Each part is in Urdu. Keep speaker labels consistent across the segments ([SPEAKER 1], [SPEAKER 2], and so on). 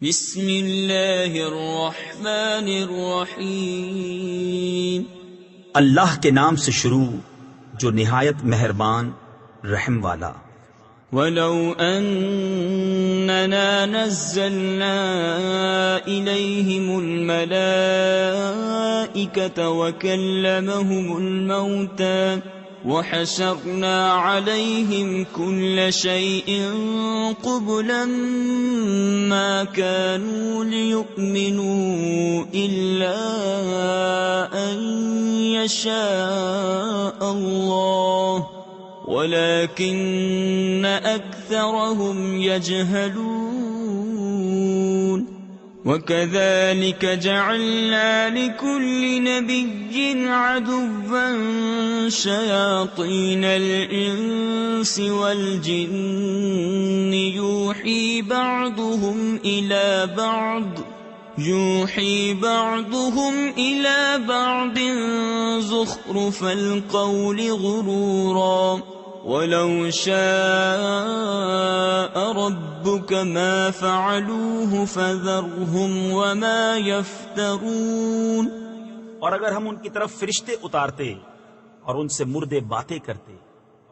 [SPEAKER 1] بسم اللہ الرحمن الرحیم۔
[SPEAKER 2] اللہ کے نام سے شروع جو نہایت مہربان رحم والا۔
[SPEAKER 1] وَلَوْ أَنَّنَا نَزَّلْنَا إِلَيْهِمُ الْمَلَائِكَةَ وَكَلَّمَهُمُ الْمَوْتَى وَحَشَرْنَا عَلَيْهِمْ كُلَّ شَيْءٍ قُبُلًا مَا كَانُوا لِيُؤْمِنُوا إِلَّا أَن يَشَاءَ اللَّهُ وَلَكِنَّ أَكْثَرَهُمْ يَجْهَلُونَ وَكَذَلِكَ جَعَلْنَا لِكُلِّ نَبِيٍّ عَدُوًّا شَيَاطِينَ الْإِنسِ وَالْجِنِّ يُوحِي بَعْضُهُمْ إِلَى بَعْضٍ زُخْرُفَ الْقَوْلِ غُرُورًا وَلَوْ شَاءَ رَبُّكَ مَا فَعَلُوهُ فَذَرْهُمْ وَمَا يَفْتَرُونَ۔
[SPEAKER 2] اور اگر ہم ان کی طرف فرشتے اتارتے اور ان سے مردے باتیں کرتے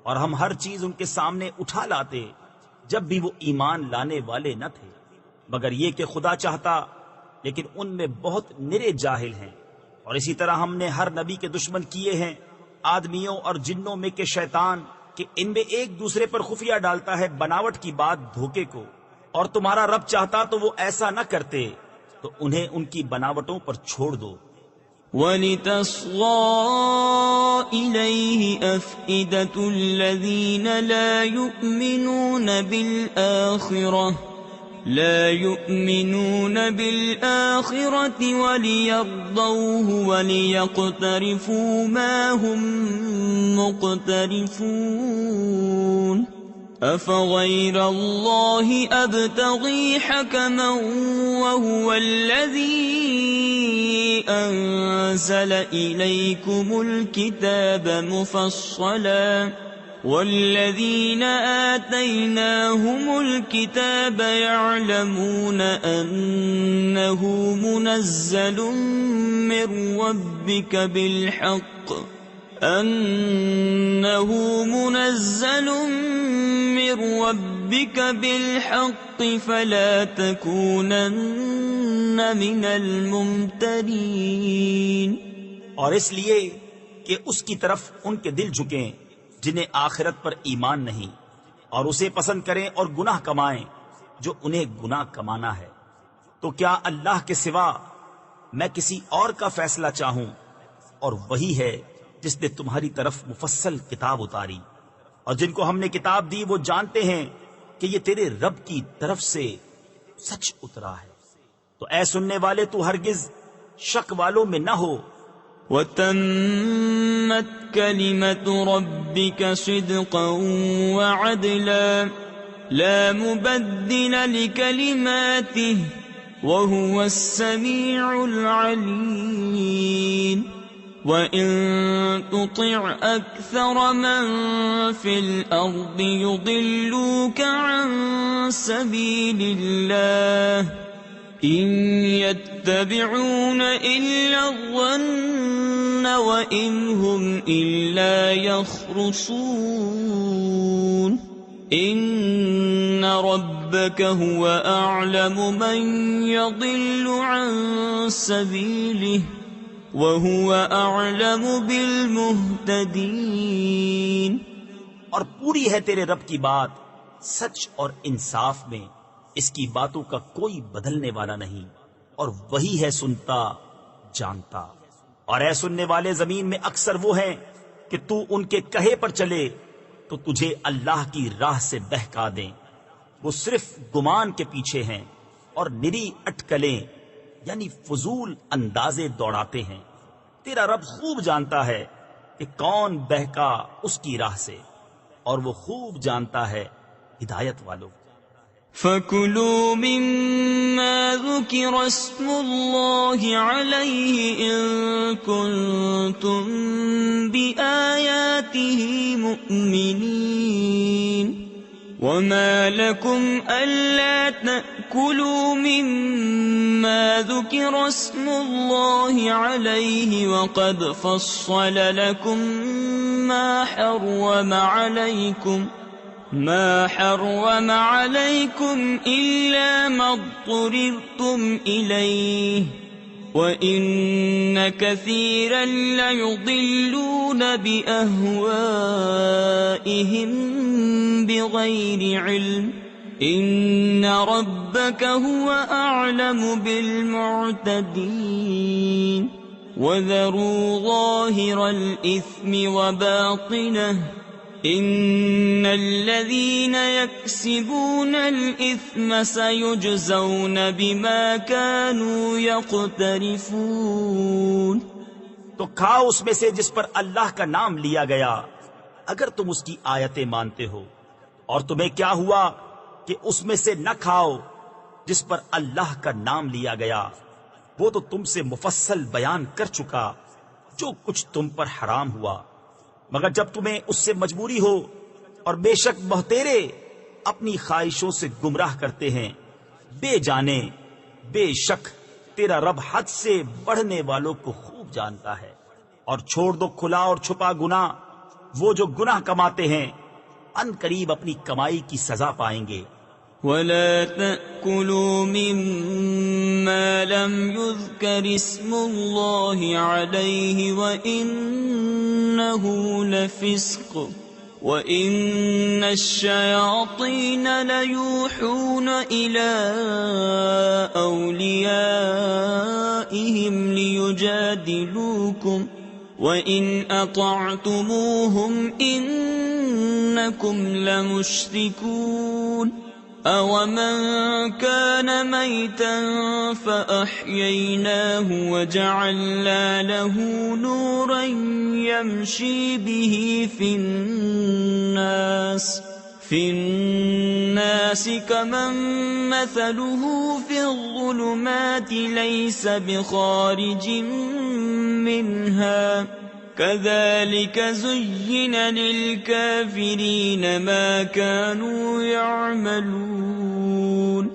[SPEAKER 2] اور ہم ہر چیز ان کے سامنے اٹھا لاتے جب بھی وہ ایمان لانے والے نہ تھے، مگر یہ کہ خدا چاہتا، لیکن ان میں بہت نرے جاہل ہیں۔ اور اسی طرح ہم نے ہر نبی کے دشمن کیے ہیں آدمیوں اور جنوں میں کے شیطان، کہ ان میں ایک دوسرے پر خفیہ ڈالتا ہے بناوٹ کی بات دھوکے کو، اور تمہارا رب چاہتا تو وہ ایسا نہ کرتے، تو انہیں ان کی بناوٹوں پر چھوڑ دو۔
[SPEAKER 1] وَلِتَصْغَىٰ إِلَيْهِ أَفْئِدَةُ الَّذِينَ لَا يُؤْمِنُونَ بِالْآخِرَةِ وَلِيَرْضَوْهُ وَلِيَقْتَرِفُوا مَا هُمْ مُقْتَرِفُونَ۔ أَفَغَيْرَ اللَّهِ أَبْتَغِي حَكَمًا وَهُوَ الَّذِي أَنزَلَ إِلَيْكُمُ الْكِتَابَ مُفَصَّلًا وَالَّذِينَ آتَيْنَاهُمُ الْكِتَابَ يَعْلَمُونَ أَنَّهُ مُنَزَّلٌ مِّن رَّبِّكَ بِالْحَقِّ فَلَا تَكُونَنَّ مِنَ الْمُمْتَرِينَ۔
[SPEAKER 2] اور اس لیے کہ اس کی طرف ان کے دل جھکیں جنہیں آخرت پر ایمان نہیں، اور اسے پسند کریں اور گناہ کمائیں جو انہیں گناہ کمانا ہے۔ تو کیا اللہ کے سوا میں کسی اور کا فیصلہ چاہوں؟ اور وہی ہے جس نے تمہاری طرف مفصل کتاب اتاری، اور جن کو ہم نے کتاب دی وہ جانتے ہیں کہ یہ تیرے رب کی طرف سے سچ اترا ہے۔ تو اے سننے والے تو ہرگز شک والوں میں نہ ہو۔
[SPEAKER 1] وَتَمَّتْ كَلِمَةُ رَبِّكَ صِدْقًا وَعَدْلًا لَا مُبَدِّلَ لِكَلِمَاتِهِ وَهُوَ السَّمِيعُ الْعَلِيمُ۔ وَإِن تُطِعْ أَكْثَرَ مَن فِي الْأَرْضِ يُضِلُّوكَ عَن سَبِيلِ اللَّهِ إِن يَتَّبِعُونَ إِلَّا الظَّنَّ وَإِنْ هُمْ إِلَّا يَخْرُصُونَ إِنَّ رَبَّكَ هُوَ أَعْلَمُ مَن يَضِلُّ عَن سَبِيلِهِ وَهُوَ أَعْلَمُ بِالْمُهْتَدِينَ۔
[SPEAKER 2] اور پوری ہے تیرے رب کی بات سچ اور انصاف میں، اس کی باتوں کا کوئی بدلنے والا نہیں، اور وہی ہے سنتا جانتا۔ اور اے سننے والے زمین میں اکثر وہ ہیں کہ تو ان کے کہے پر چلے تو تجھے اللہ کی راہ سے بہکا دیں، وہ صرف گمان کے پیچھے ہیں اور نری اٹکلیں یعنی فضول اندازے دوڑاتے ہیں۔ تیرا رب خوب جانتا ہے کہ کون بہکا اس کی راہ سے، اور وہ خوب جانتا ہے ہدایت والوں۔
[SPEAKER 1] فَكُلُوا مِمَّا ذُكِرَ اسْمُ اللَّهِ عَلَيْهِ إِن كُنتُم بِآيَاتِهِ مُؤْمِنِينَ وما لكم ألا تأكلوا مما ذكر اسم الله عليه وقد فصل لكم ما حرم عليكم إلا ما اضطررتم إليه وَإِنَّ كَثِيرًا لَيُضِلُّونَ بِأَهْوَائِهِمْ بِغَيْرِ عِلْمٍ إِنَّ رَبَّكَ هُوَ أَعْلَمُ بِالْمُعْتَدِينَ وَذَرُوا ظَاهِرَ الْإِثْمِ وَبَاطِنَهُ إِنَّ الَّذِينَ يَكْسِبُونَ الْإِثْمَ سَيُجْزَوْنَ بِمَا كَانُوا يَقْتَرِفُونَ۔
[SPEAKER 2] تو کھاؤ اس میں سے جس پر اللہ کا نام لیا گیا اگر تم اس کی آیتیں مانتے ہو، اور تمہیں کیا ہوا کہ اس میں سے نہ کھاؤ جس پر اللہ کا نام لیا گیا، وہ تو تم سے مفصل بیان کر چکا جو کچھ تم پر حرام ہوا، مگر جب تمہیں اس سے مجبوری ہو، اور بے شک بہتیرے اپنی خواہشوں سے گمراہ کرتے ہیں۔ بے جانے بے شک تیرا رب حد سے بڑھنے والوں کو خوب جانتا ہے۔ اور چھوڑ دو کھلا اور چھپا گناہ، وہ جو گناہ کماتے ہیں ان قریب اپنی کمائی کی سزا پائیں گے۔
[SPEAKER 1] وَلَا تَأْكُلُوا مِمَّا لَمْ يُذْكَرِ اسْمُ اللَّهِ عَلَيْهِ وَإِنَّهُ لَفِسْقٌ وَإِنَّ الشَّيَاطِينَ لَيُوحُونَ إِلَىٰ أَوْلِيَائِهِمْ لِيُجَادِلُوكُمْ وَإِنْ أَطَعْتُمُوهُمْ إِنَّكُمْ لَمُشْرِكُونَ أَوَمَنْ كَانَ مَيْتًا فَأَحْيَيْنَاهُ وَجَعَلْنَا لَهُ نُورًا يَمْشِي بِهِ فِي النَّاسِ كَمَنْ مَثَلُهُ فِي الظُّلُمَاتِ لَيْسَ بِخَارِجٍ مِنْهَا كَذَلِكَ زُيِّنَ لِلْكَافِرِينَ مَا كَانُوا يَعْمَلُونَ۔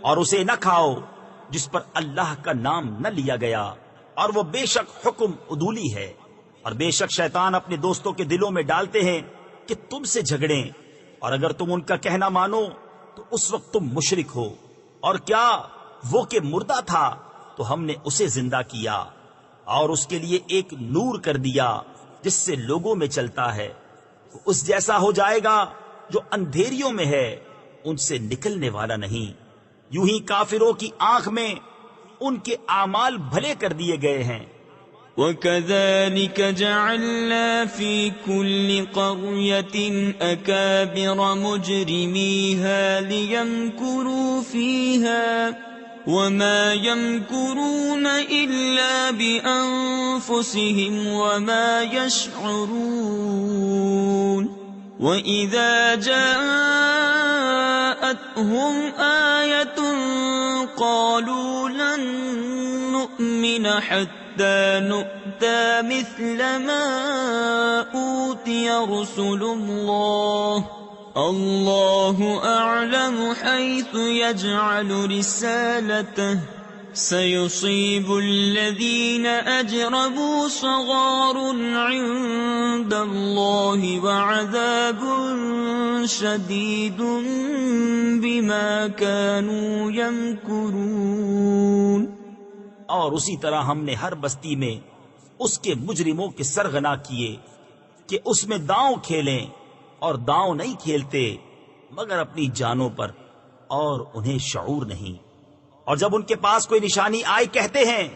[SPEAKER 2] اور اسے نہ کھاؤ جس پر اللہ کا نام نہ لیا گیا، اور وہ بے شک حکم عدولی ہے، اور بے شک شیطان اپنے دوستوں کے دلوں میں ڈالتے ہیں کہ تم سے جھگڑیں، اور اگر تم ان کا کہنا مانو تو اس وقت تم مشرک ہو۔ اور کیا وہ کہ مردہ تھا تو ہم نے اسے زندہ کیا اور اس کے لیے ایک نور کر دیا جس سے لوگوں میں چلتا ہے، وہ اس جیسا ہو جائے گا جو اندھیریوں میں ہے، ان سے نکلنے والا نہیں۔ یوں ہی کافروں کی آنکھ میں ان کے اعمال بھلے کر دیے گئے ہیں۔
[SPEAKER 1] وَكَذَلِكَ جَعَلْنَا فِي كُلِّ قَرْيَةٍ أَكَابِرَ مُجْرِمِيهَا لِيَمْكُرُوا فِيهَا وَمَا يَمْكُرُونَ إِلَّا بِأَنفُسِهِمْ وَمَا يَشْعُرُونَ وَإِذَا جَاءَتْهُمْ آيَةٌ قَالُوا لَن نُّؤْمِنَ حَتَّى نُؤْتَىٰ مِثْلَ مَا أُوتِيَ رُسُلُ اللَّهِ اللَّهُ أَعْلَمُ حَيْثُ يَجْعَلُ رِسَالَتَهُ سَيُصِيبُ الَّذِينَ أَجْرَمُوا صَغَارٌ عِندَ اللَّهِ وَعَذَابٌ شَدِيدٌ بِمَا كَانُوا يَمْكُرُونَ۔
[SPEAKER 2] اور اسی طرح ہم نے ہر بستی میں اس کے مجرموں کے سرغنا کیے کہ اس میں داؤں کھیلیں، اور داؤں نہیں کھیلتے مگر اپنی جانوں پر، اور انہیں شعور نہیں۔ اور جب ان کے پاس کوئی نشانی آئی کہتے ہیں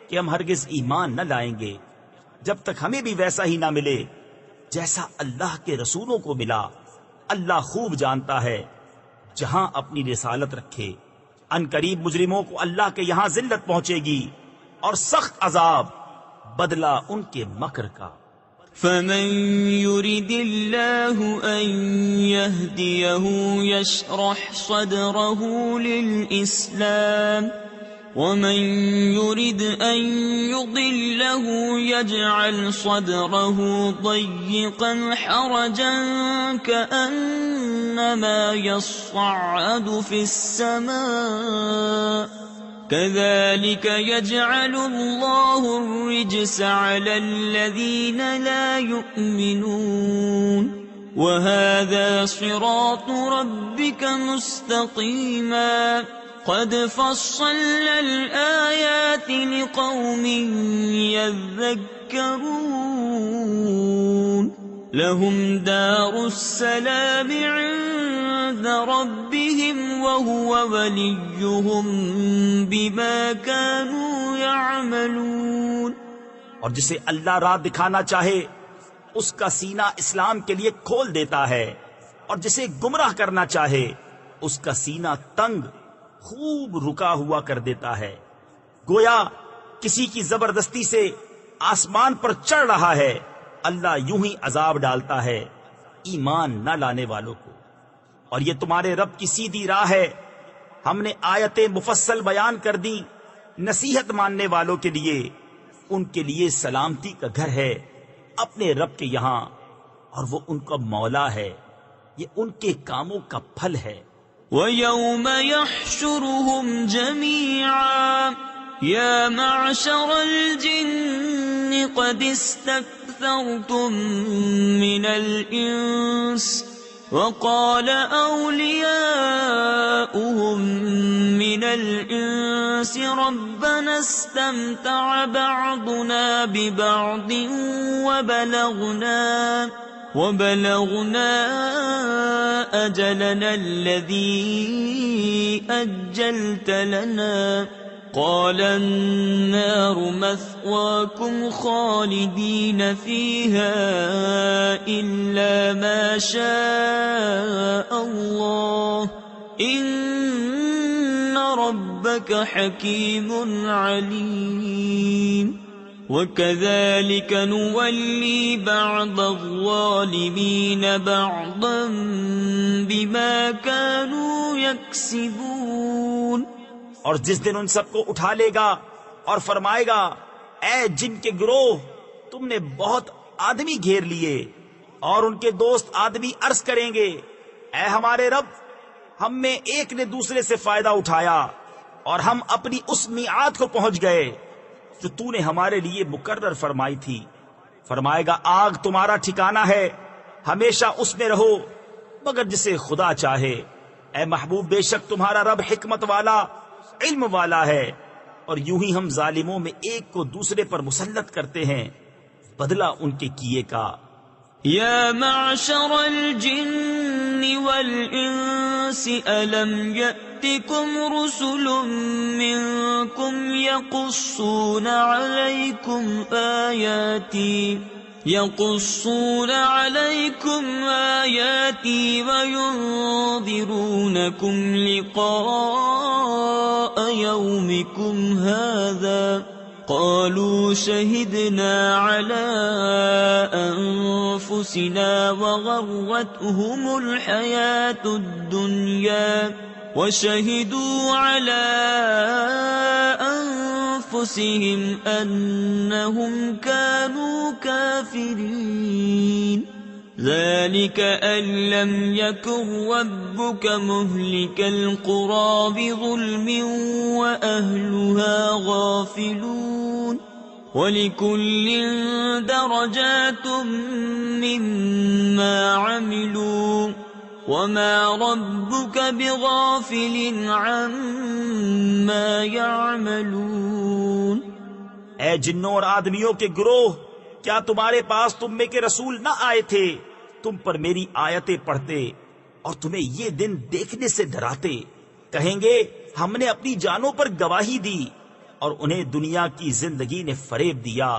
[SPEAKER 2] کہ ہم ہرگز ایمان نہ لائیں گے جب تک ہمیں بھی ویسا ہی نہ ملے جیسا اللہ کے رسولوں کو ملا۔ اللہ خوب جانتا ہے جہاں اپنی رسالت رکھے۔ ان قریب مجرموں کو اللہ کے یہاں ذلت پہنچے گی اور سخت عذاب، بدلہ ان کے مکر کا۔
[SPEAKER 1] فَمَن يُرِدِ اللَّهُ أَن يَهْدِيَهُ يَشْرَحْ صَدْرَهُ لِلْإِسْلَامِ ومن يرد أن يضله يجعل صدره ضيقا حرجا كأنما يصعد في السماء كذلك يجعل الله الرجس على الذين لا يؤمنون وهذا صراط ربك مستقيما قد فصلنا الآيات لقوم يذكرون لهم دار السلام عند ربهم وهو وليهم بما كانوا يعملون.
[SPEAKER 2] اور جسے اللہ راہ دکھانا چاہے اس کا سینہ اسلام کے لیے کھول دیتا ہے، اور جسے گمراہ کرنا چاہے اس کا سینہ تنگ خوب رکا ہوا کر دیتا ہے، گویا کسی کی زبردستی سے آسمان پر چڑھ رہا ہے. اللہ یوں ہی عذاب ڈالتا ہے ایمان نہ لانے والوں کو. اور یہ تمہارے رب کی سیدھی راہ ہے، ہم نے آیتیں مفصل بیان کر دی نصیحت ماننے والوں کے لیے. ان کے لیے سلامتی کا گھر ہے اپنے رب کے یہاں، اور وہ ان کا مولا ہے، یہ ان کے کاموں کا پھل ہے.
[SPEAKER 1] وَيَوْمَ يَحْشُرُهُمْ جَمِيعًا يَا مَعْشَرَ الْجِنِّ قَدِ اسْتَكْثَرْتُم مِّنَ الْإِنسِ وَقَالَ أَوْلِيَاؤُهُم مِّنَ الْإِنسِ رَبَّنَا اسْتَمْتَعَ بَعْضُنَا بِبَعْضٍ وَبَلَغْنَا أَجَلَنَا الَّذِي أَجَّلْتَ لَنَا قَالَ النَّارُ مَثْوَاكُمْ خَالِدِينَ فِيهَا إِلَّا مَا شَاءَ اللَّهُ إِنَّ رَبَّكَ حَكِيمٌ عَلِيمٌ. وَكَذَلِكَ نُوَلِّي بَعْضَ الظَّالِمِينَ بَعْضًا بِمَا كَانُوا يَكْسِبُونَ.
[SPEAKER 2] اور جس دن ان سب کو اٹھا لے گا اور فرمائے گا اے جن کے گروہ تم نے بہت آدمی گھیر لیے، اور ان کے دوست آدمی عرض کریں گے اے ہمارے رب، ہم میں ایک نے دوسرے سے فائدہ اٹھایا اور ہم اپنی اس میعاد کو پہنچ گئے جو تو نے ہمارے لیے مقرر فرمائی تھی. فرمائے گا آگ تمہارا ٹھکانہ ہے، ہمیشہ اس میں رہو مگر جسے خدا چاہے. اے محبوب بے شک تمہارا رب حکمت والا علم والا ہے. اور یوں ہی ہم ظالموں میں ایک کو دوسرے پر مسلط کرتے ہیں بدلہ ان کے کیے کا.
[SPEAKER 1] يا معشر الجن والإنس ألم يأتكم رسل منكم يقصون عليكم آياتي وينذرونكم لقاء يومكم هذا قالوا شهدنا على أنفسنا وغرتهم الحياة الدنيا وشهدوا على أنفسهم أنهم كانوا كافرين. ذلك أن لم يكن ربك مهلك القرى بظلم وأهلها غافلون. ولكل درجات مما عملوا وما ربك بغافل عما يعملون.
[SPEAKER 2] اے جنوں اور آدمیوں کے گروہ، کیا تمہارے پاس تم میں کے رسول نہ آئے تھے تم پر میری آیتیں پڑھتے اور تمہیں یہ دن دیکھنے سے ڈراتے؟ کہیں گے ہم نے اپنی جانوں پر گواہی دی، اور انہیں دنیا کی زندگی نے فریب دیا،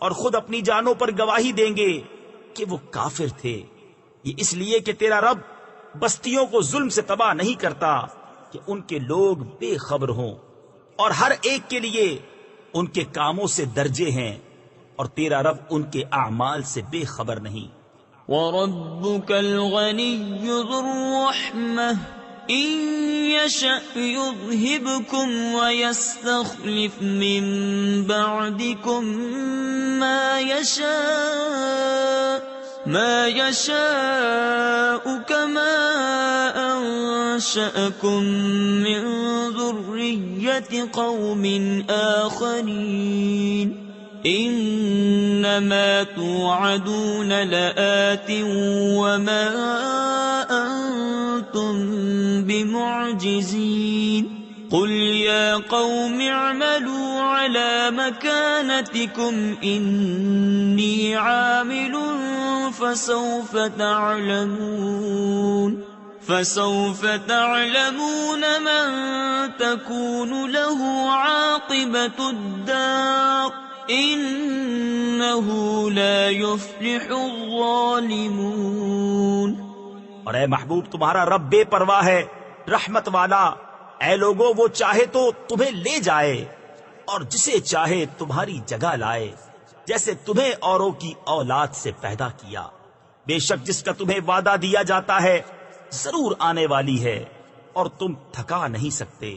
[SPEAKER 2] اور خود اپنی جانوں پر گواہی دیں گے کہ وہ کافر تھے. یہ اس لیے کہ تیرا رب بستیوں کو ظلم سے تباہ نہیں کرتا کہ ان کے لوگ بے خبر ہوں، اور ہر ایک کے لیے ان کے کاموں سے درجے ہیں، اور تیرا رب ان کے اعمال سے بے خبر نہیں.
[SPEAKER 1] وَرَبُّكَ الْغَنِيُّ ذُو الرَّحْمَةِ إن يشأ يذهبكم ويستخلف من بعدكم ما يشاء كما أنشأكم من ذرية قوم آخرين إنما توعدون لآت وما أنتم بمعجزين قل يا قوم اعملوا على مكانتكم إني عامل فسوف تعلمون من تكون له عاقبة الدار إنه لا يفلح الظالمون۔
[SPEAKER 2] اور اے محبوب تمہارا رب بے پرواہ ہے، رحمت والا۔ اے لوگو، وہ چاہے تو تمہیں لے جائے اور جسے چاہے تمہاری جگہ لائے، جیسے تمہیں اوروں کی اولاد سے پیدا کیا۔ بے شک جس کا تمہیں وعدہ دیا جاتا ہے ضرور آنے والی ہے اور تم تھکا نہیں سکتے۔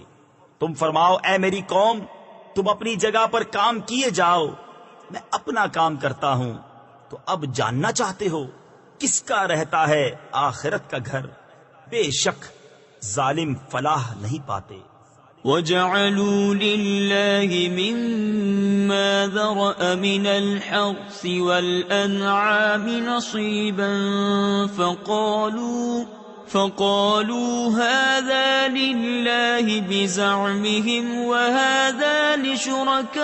[SPEAKER 2] تم فرماؤ اے میری قوم، تم اپنی جگہ پر کام کیے جاؤ، میں اپنا کام کرتا ہوں۔ تو اب جاننا چاہتے ہو کس کا رہتا ہے آخرت کا گھر؟ بے شک ظالم فلاح نہیں پاتے۔
[SPEAKER 1] وَجَعَلُوا لِلَّهِ مِمَّا ذَرَأَ مِنَ الْحَرْثِ وَالْأَنْعَامِ نَصِيبًا فقالوا هذا لله بزعمهم وهذا لشركائنا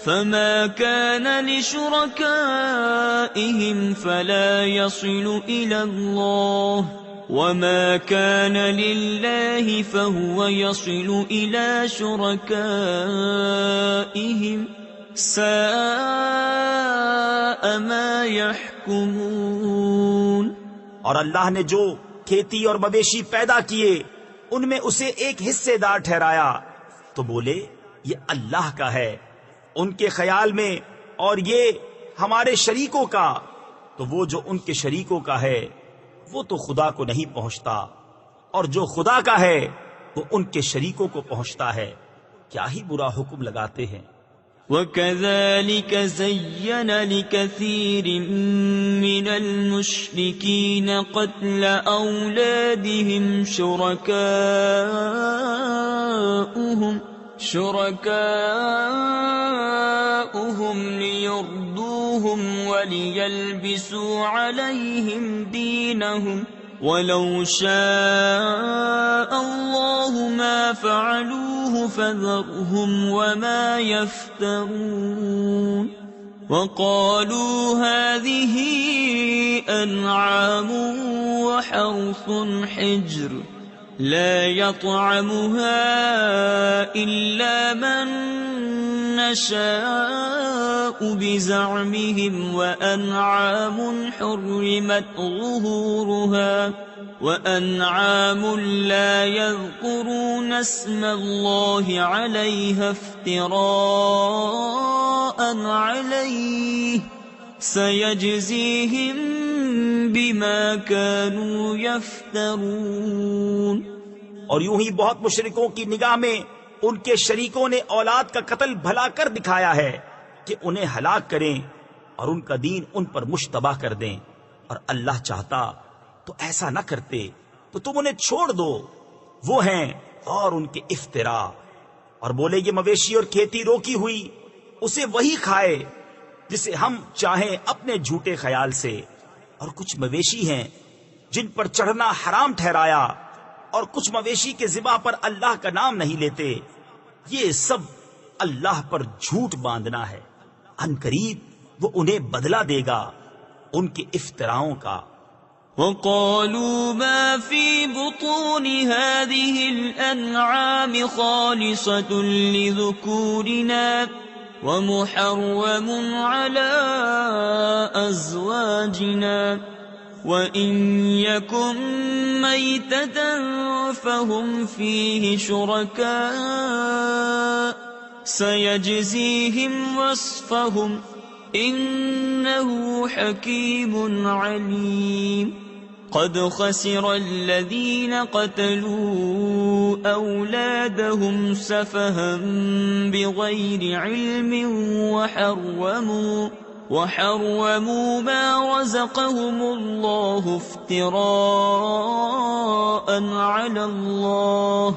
[SPEAKER 1] فما كان لشركائهم فلا يصل إلى الله وما كان لله فهو يصل إلى شركائهم ساء ما يحكمون۔
[SPEAKER 2] اور اللہ نے جو کھیتی اور مویشی پیدا کیے ان میں اسے ایک حصے دار ٹھہرایا تو بولے یہ اللہ کا ہے ان کے خیال میں، اور یہ ہمارے شریکوں کا، تو وہ جو ان کے شریکوں کا ہے وہ تو خدا کو نہیں پہنچتا، اور جو خدا کا ہے وہ ان کے شریکوں کو پہنچتا ہے۔ کیا ہی برا حکم لگاتے ہیں۔
[SPEAKER 1] وَكَذَلِكَ زَيَّنَ لِكَثِيرٍ مِّنَ الْمُشْرِكِينَ قَتْلَ أَوْلَادِهِمْ شُرَكَاؤُهُمْ لِيُرْدُوهُمْ وَلِيَلْبِسُوا عَلَيْهِمْ دِينَهُمْ وَلَوْ شَاءَ اللَّهُ مَا فَعَلُوهُ فَذَرْهُمْ وَمَا يَفْتَرُونَ وَقَالُوا هَٰذِهِ أَنْعَامٌ وَحَرْثٌ حِجْرٌ لَا يَطْعَمُهَا إِلَّا مَن نَّشَاءُ بِزَعْمِهِمْ وَأَنْعَامٌ حُرِّمَتْ ظُهُورُهَا وَأَنْعَامٌ لَّا يَذْكُرُونَ اسْمَ اللَّهِ عَلَيْهَا افْتِرَاءً عَلَيْهِ سَيَجْزِيهِم بِمَا كَانُوا يَفْتَرُونَ۔
[SPEAKER 2] اور یوں ہی بہت مشرکوں کی نگاہ میں ان کے شریکوں نے اولاد کا قتل بھلا کر دکھایا ہے کہ انہیں ہلاک کریں اور ان کا دین ان پر مشتبہ کر دیں، اور اللہ چاہتا تو ایسا نہ کرتے، تو تم انہیں چھوڑ دو، وہ ہیں اور ان کے افترا۔ اور بولے یہ مویشی اور کھیتی روکی ہوئی اسے وہی کھائے جسے ہم چاہیں اپنے جھوٹے خیال سے، اور کچھ مویشی ہیں جن پر چڑھنا حرام ٹھہرایا، اور کچھ مویشی کے ذبح پر اللہ کا نام نہیں لیتے، یہ سب اللہ پر جھوٹ باندھنا ہے۔ ان قریب وہ انہیں بدلہ دے گا ان کے افتراؤں کا۔
[SPEAKER 1] وَقَالُوا مَا فِي بُطُونِ هَٰذِهِ الْأَنْعَامِ خَالِصَةٌ لِّذُكُورِنَا وَمُحَرَّمٌ عَلَىٰ أَزْوَاجِنَا وَإِن يَكُن مَّيْتَةً فَهُمْ فِيهِ شُرَكَاءُ سَيَجْزِيهِمْ وَصْفَهُمْ إِنَّهُ حَكِيمٌ عَلِيمٌ۔ قد خسر الذين قتلوا أولادهم سفها بغير علم وحرموا ما رزقهم الله افتراء على الله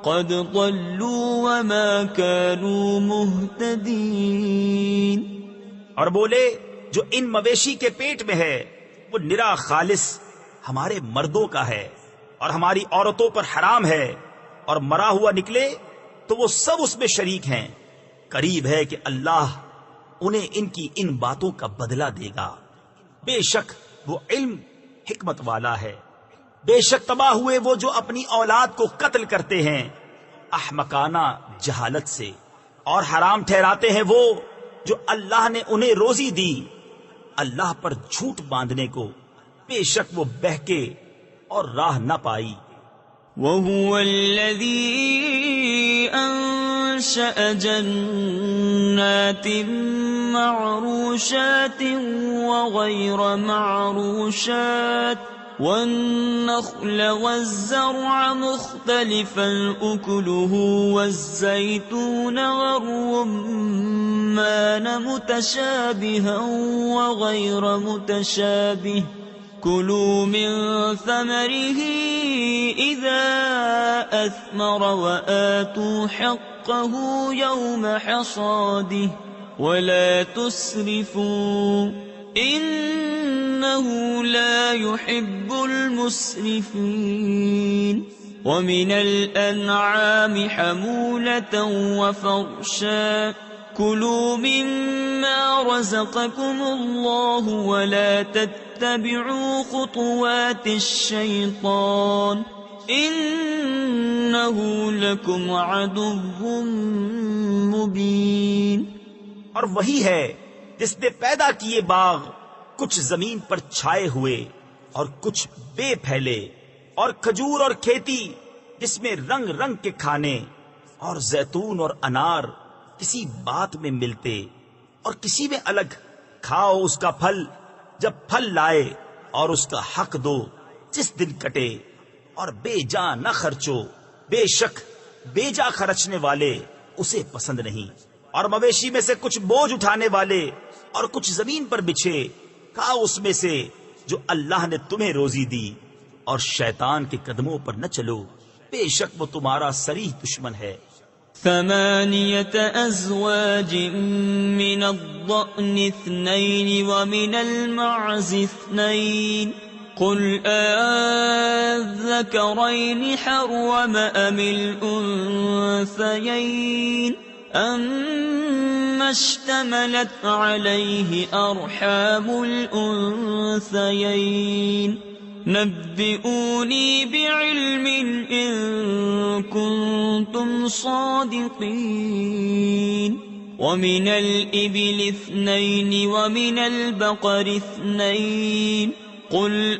[SPEAKER 1] قد ضلوا وما كانوا مهتدين.
[SPEAKER 2] اور بولے جو ان مویشی کے پیٹ میں ہے وہ نرا خالص ہمارے مردوں کا ہے اور ہماری عورتوں پر حرام ہے، اور مرا ہوا نکلے تو وہ سب اس میں شریک ہیں. قریب ہے کہ اللہ انہیں ان کی ان باتوں کا بدلہ دے گا. بے شک وہ علم حکمت والا ہے. بے شک تباہ ہوئے وہ جو اپنی اولاد کو قتل کرتے ہیں احمقانہ جہالت سے، اور حرام ٹھہراتے ہیں وہ جو اللہ نے انہیں روزی دی اللہ پر جھوٹ باندھنے کو. بے شک وہ بہکے اور راہ نہ پائی.
[SPEAKER 1] وَهُوَ الَّذِي أَنشَأَ جَنَّاتٍ مَّعْرُوشَاتٍ وَغَيْرَ مَعْرُوشَاتٍ وَالنَّخْلَ وَالزَّرْعَ مُخْتَلِفًا أُكُلُهُ وَالزَّيْتُونَ وَالرُّمَّانَ مُتَشَابِهًا وَغَيْرَ مُتَشَابِهٍ كُلُوا مِن ثَمَرِهِ إِذَا أَثْمَرَ وَآتُوا حَقَّهُ يَوْمَ حَصَادِهِ وَلَا تُسْرِفُوا إِنَّهُ لَا يُحِبُّ الْمُسْرِفِينَ. وَمِنَ الْأَنْعَامِ حَمُولَةً وَفَرْشًا كُلُوا مِمَّا رَزَقَكُمُ اللَّهُ وَلَا تَتَّبِعُوا خُطُوَاتِ الشَّيْطَانِ إِنَّهُ لَكُمْ عَدُوٌّ مُّبِينٌ.
[SPEAKER 2] اور وہی ہے جس نے پیدا کیے باغ کچھ زمین پر چھائے ہوئے اور کچھ بے پھیلے، اور کھجور اور کھیتی جس میں رنگ رنگ کے کھانے، اور زیتون اور انار کسی بات میں ملتے اور کسی میں الگ. کھاؤ اس کا پھل جب پھل لائے، اور اس کا حق دو جس دن کٹے، اور بے جا نہ خرچو. بے شک بے جا خرچنے والے اسے پسند نہیں. اور مویشی میں سے کچھ بوجھ اٹھانے والے اور کچھ زمین پر بچھے. کھاؤ اس میں سے جو اللہ نے تمہیں روزی دی، اور شیطان کے قدموں پر نہ چلو، بے شک وہ تمہارا صریح دشمن ہے.
[SPEAKER 1] 8 أزواج من الضأن 2 ومن المعز 2 قل أذكرين حرم أم الأنثيين أما اشتملت عليه أرحام الأنثيين نبئوني بعلم إن كنتم صادقين. ومن الإبل 2 ومن البقر 2 قل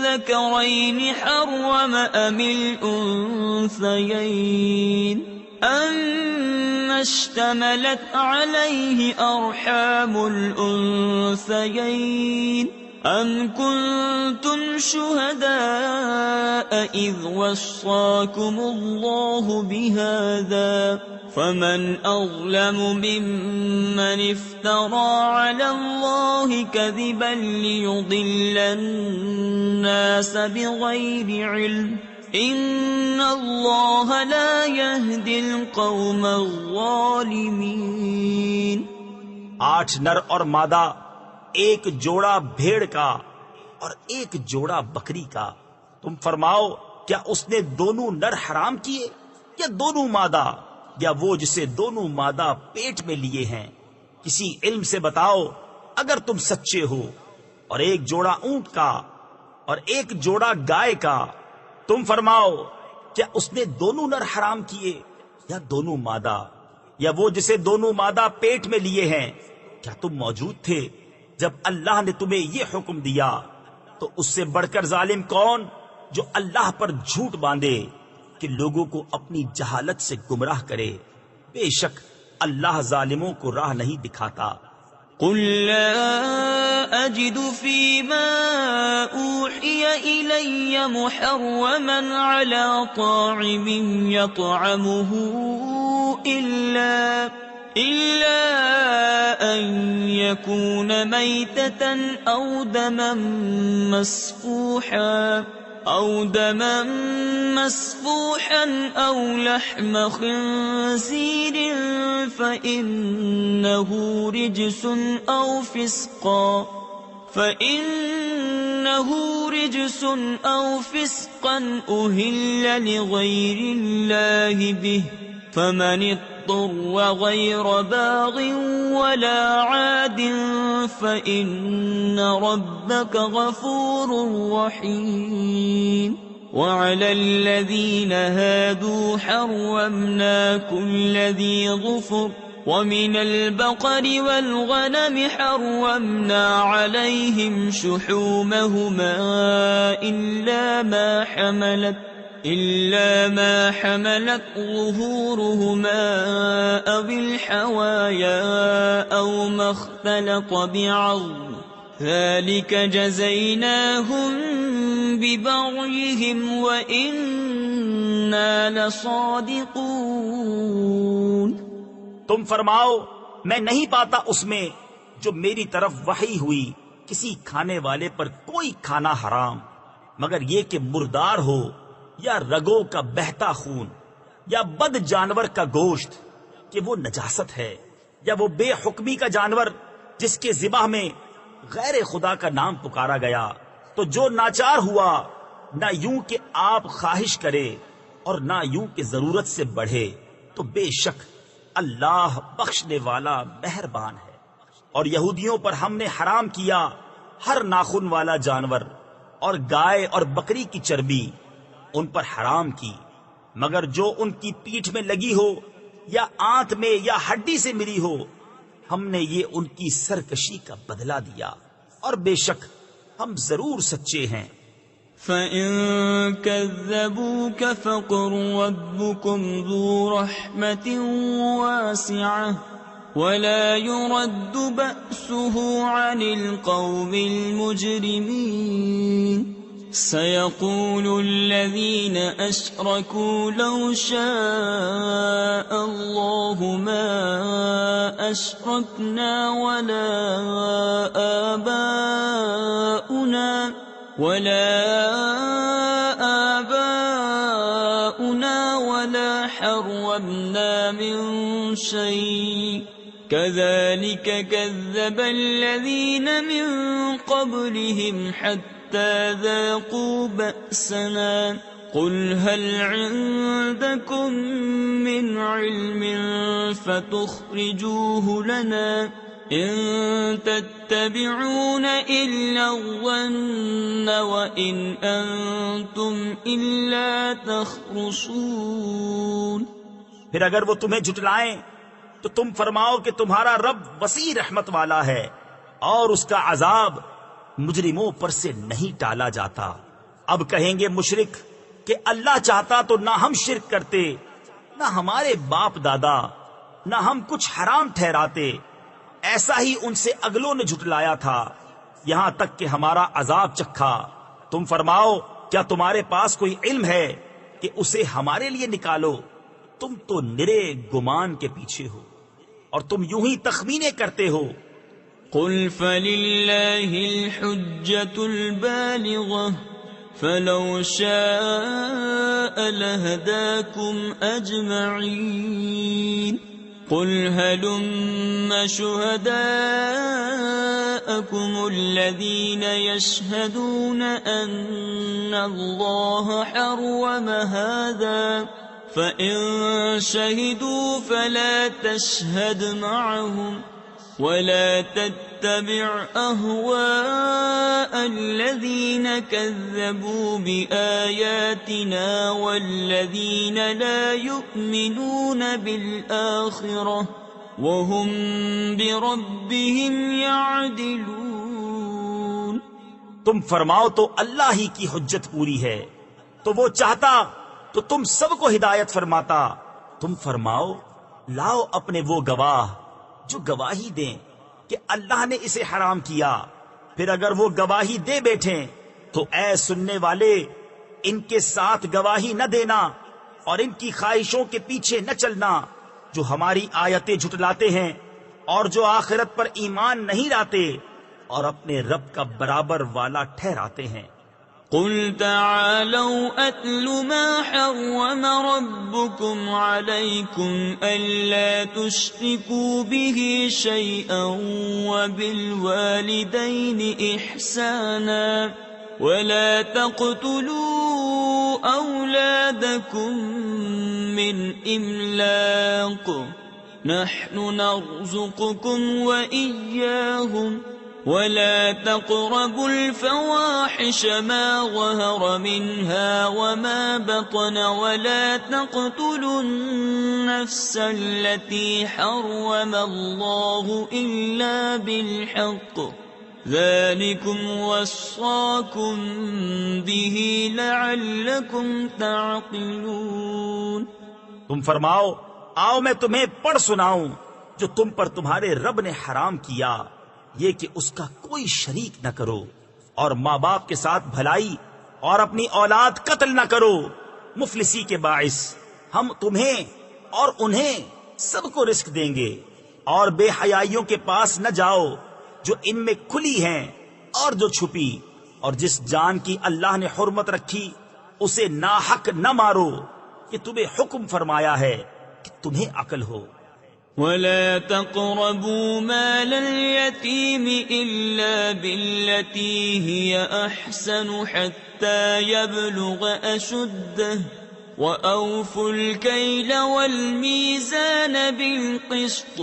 [SPEAKER 1] أذكرين حرم أم الأنثيين أما اشتملت عليه أرحام الأنثيين أم كنتم شهداء إذ وصاكم الله بهذا فمن أظلم ممن افترى على الله كذبا ليضل الناس بغير علم إن الله لا يهدي القوم الظالمين.
[SPEAKER 2] 8 نر اور مادہ، ایک جوڑا بھیڑ کا اور ایک جوڑا بکری کا. تم فرماؤ کیا اس نے دونوں نر حرام کیے یا دونوں مادہ، یا وہ جسے دونوں مادہ پیٹ میں لیے ہیں؟ کسی علم سے بتاؤ اگر تم سچے ہو. اور ایک جوڑا اونٹ کا اور ایک جوڑا گائے کا. تم فرماؤ کیا اس نے دونوں نر حرام کیے یا دونوں مادہ، یا وہ جسے دونوں مادہ پیٹ میں لیے ہیں؟ کیا تم موجود تھے جب اللہ نے تمہیں یہ حکم دیا؟ تو اس سے بڑھ کر ظالم کون جو اللہ پر جھوٹ باندھے کہ لوگوں کو اپنی جہالت سے گمراہ کرے. بے شک اللہ ظالموں کو راہ نہیں دکھاتا.
[SPEAKER 1] قل لا أجد فيما أوحي إلي محرما على طاعم يطعمه إلا أن يكون ميتة أو دما مسفوحا أو لحم خنزير فإنه رجس أو فسقا أهل لغير الله به فمن اضطر غير باغ ولا عاد فإن ربك غفور رحيم وعلى الذين هادوا حرمنا كل ذي ظفر ومن البقر والغنم حرمنا عليهم شحومهما إلا ما حملت ظهورهما أو الحوايا أو ما اختلط بعظم ذلك جزيناهم ببغيهم وإنا لصادقون۔
[SPEAKER 2] تم فرماؤ میں نہیں پاتا اس میں جو میری طرف وحی ہوئی کسی کھانے والے پر کوئی کھانا حرام مگر یہ کہ مردار ہو یا رگوں کا بہتا خون یا بد جانور کا گوشت کہ وہ نجاست ہے، یا وہ بے حکمی کا جانور جس کے ذبح میں غیر خدا کا نام پکارا گیا، تو جو ناچار ہوا نہ یوں کہ آپ خواہش کرے اور نہ یوں کہ ضرورت سے بڑھے، تو بے شک اللہ بخشنے والا مہربان ہے۔ اور یہودیوں پر ہم نے حرام کیا ہر ناخن والا جانور اور گائے اور بکری کی چربی ان پر حرام کی، مگر جو ان کی پیٹھ میں لگی ہو یا آنت میں یا ہڈی سے ملی ہو، ہم نے یہ ان کی سرکشی کا بدلہ دیا، اور بے شک ہم ضرور سچے ہیں۔
[SPEAKER 1] فَإِن كَذَّبُوكَ فَقُل رَّبُّكُمْ ذُو رَحْمَةٍ وَاسِعَةٍ وَلَا يُرَدُّ بَأْسُهُ عَنِ الْقَوْمِ الْمُجْرِمِينَ سَيَقُولُ الَّذِينَ أَشْرَكُوا لَوْ شَاءَ اللَّهُ مَا أَشْرَكْنَا وَلَا آبَاؤُنَا وَلَا حَرَّمْنَا مِن شَيْءٍ كَذَلِكَ كَذَّبَ الَّذِينَ مِن قَبْلِهِمْ حَتَّى ذَاقُوا بَأْسَنَا قُلْ هَلْ عِندَكُم مِّنْ عِلْمٍ فَتُخْرِجُوهُ لَنَا إِن تَتَّبِعُونَ إِلَّا الظَّنَّ وَإِنْ أَنتُمْ إِلَّا تَخْرُصُونَ۔
[SPEAKER 2] پھر اگر وہ تمہیں جھٹلائیں تو تم فرماؤ کہ تمہارا رب وسیع رحمت والا ہے اور اس کا عذاب مجرموں پر سے نہیں ٹالا جاتا۔ اب کہیں گے مشرک کہ اللہ چاہتا تو نہ ہم شرک کرتے، نہ ہمارے باپ دادا، نہ ہم کچھ حرام ٹھہراتے، ایسا ہی ان سے اگلوں نے جھٹلایا تھا یہاں تک کہ ہمارا عذاب چکھا۔ تم فرماؤ کیا تمہارے پاس کوئی علم ہے کہ اسے ہمارے لیے نکالو؟ تم تو نرے گمان کے پیچھے ہو اور تم یوں ہی تخمینے کرتے ہو۔
[SPEAKER 1] قل فللہ الحجة البالغة فلو شاء لهداكم أجمعين قل هلم شهداءكم الذين يشهدون أن الله حرم هذا فإن شهدوا فلا تشهد معهم ولا تتبع أهواء الذين كذبوا بآياتنا والذين لا يؤمنون بالآخرة وهم بربهم يعدلون۔
[SPEAKER 2] تم فرماؤ تو اللہ ہی کی حجت پوری ہے، تو وہ چاہتا تو تم سب کو ہدایت فرماتا۔ تم فرماؤ لاؤ اپنے وہ گواہ جو گواہی دیں کہ اللہ نے اسے حرام کیا، پھر اگر وہ گواہی دے بیٹھیں تو اے سننے والے ان کے ساتھ گواہی نہ دینا اور ان کی خواہشوں کے پیچھے نہ چلنا جو ہماری آیتیں جھٹلاتے ہیں اور جو آخرت پر ایمان نہیں لاتے اور اپنے رب کا برابر والا ٹھہراتے ہیں۔
[SPEAKER 1] قل تعالوا أتل ما حرم ربكم عليكم ألا تشركوا به شيئا وبالوالدين إحسانا ولا تقتلوا أولادكم من إملاق نحن نرزقكم وإياهم ولا تقربوا الفواحش ما ظهر منها وما بطن ولا تقتلوا النفس التي حرم الله إلا بالحق ذلكم وصاكم به لعلكم تعقلون۔
[SPEAKER 2] تم فرماؤ آؤ میں تمہیں پڑھ سناؤں جو تم پر تمہارے رب نے حرام کیا، یہ کہ اس کا کوئی شریک نہ کرو اور ماں باپ کے ساتھ بھلائی اور اپنی اولاد قتل نہ کرو مفلسی کے باعث۔ ہم تمہیں اور انہیں سب کو رزق دیں گے، اور بے حیائیوں کے پاس نہ جاؤ جو ان میں کھلی ہیں اور جو چھپی، اور جس جان کی اللہ نے حرمت رکھی اسے ناحق نہ مارو، کہ تمہیں حکم فرمایا ہے کہ تمہیں عقل ہو۔
[SPEAKER 1] ولا تقربوا مال اليتيم إلا بالتي هي أحسن حتى يبلغ أشده وأوفوا الكيل والميزان بالقسط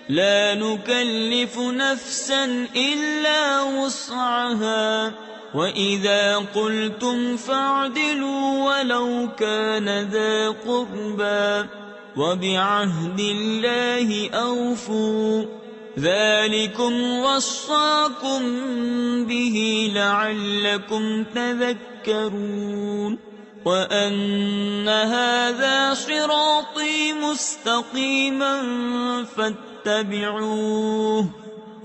[SPEAKER 1] لا نكلف نفسا إلا وسعها وإذا قلتم فاعدلوا ولو كان ذا قربى وبعهد الله أوفوا ذلكم وصاكم به لعلكم تذكرون وأن هذا صراطي مستقيما فاتبعوه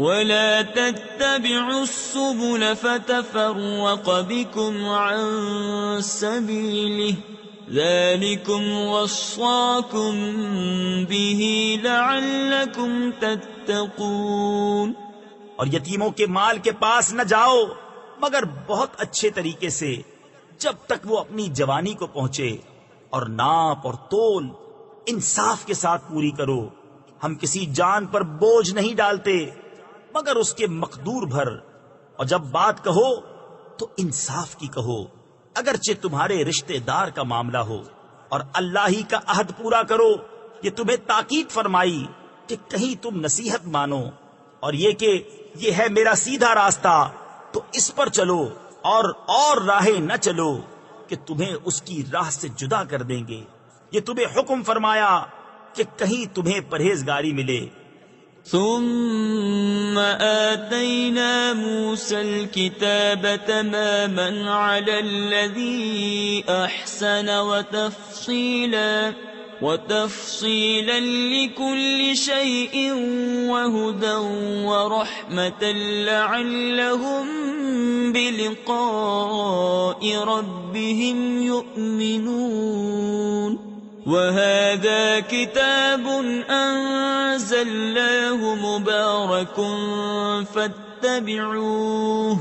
[SPEAKER 1] ولا تتبعوا السبل فتفرق بكم عن سبيله ذلكم وصاكم به لعلكم تتقون۔
[SPEAKER 2] اور یتیموں کے مال کے پاس نہ جاؤ مگر بہت اچھے طریقے سے جب تک وہ اپنی جوانی کو پہنچے، اور ناپ اور تول انصاف کے ساتھ پوری کرو۔ ہم کسی جان پر بوجھ نہیں ڈالتے مگر اس کے مقدور بھر، اور جب بات کہو تو انصاف کی کہو، اگرچہ تمہارے رشتہ دار کا معاملہ ہو، اور اللہ ہی کا عہد پورا کرو۔ یہ تمہیں تاکید فرمائی کہ کہیں تم نصیحت مانو، اور یہ کہ یہ ہے میرا سیدھا راستہ تو اس پر چلو، اور راہیں نہ چلو کہ تمہیں اس کی راہ سے جدا کر دیں گے۔ یہ تمہیں حکم فرمایا کہ کہیں تمہیں پرہیزگاری ملے۔
[SPEAKER 1] ثم آتينا موسى الكتاب تماما على الذي أحسن وتفصيلا لكل شيء وهدى ورحمة لعلهم بلقاء ربهم يؤمنون وهذا كتاب أنزلناه مبارك فاتبعوه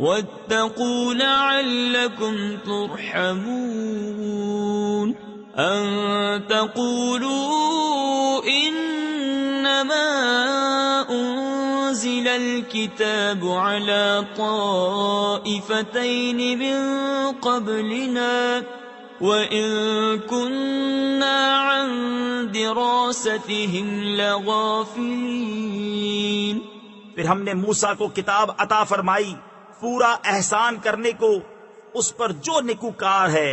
[SPEAKER 1] واتقوا لعلكم ترحمون أن تقولوا إنما أنزل الكتاب على طائفتين من قبلنا وَإِن كُنَّا عَن دِرَاسَتِهِمْ لَغَافِلِينَ۔
[SPEAKER 2] پھر ہم نے موسیٰ کو کتاب عطا فرمائی پورا احسان کرنے کو اس پر جو نیکوکار ہے،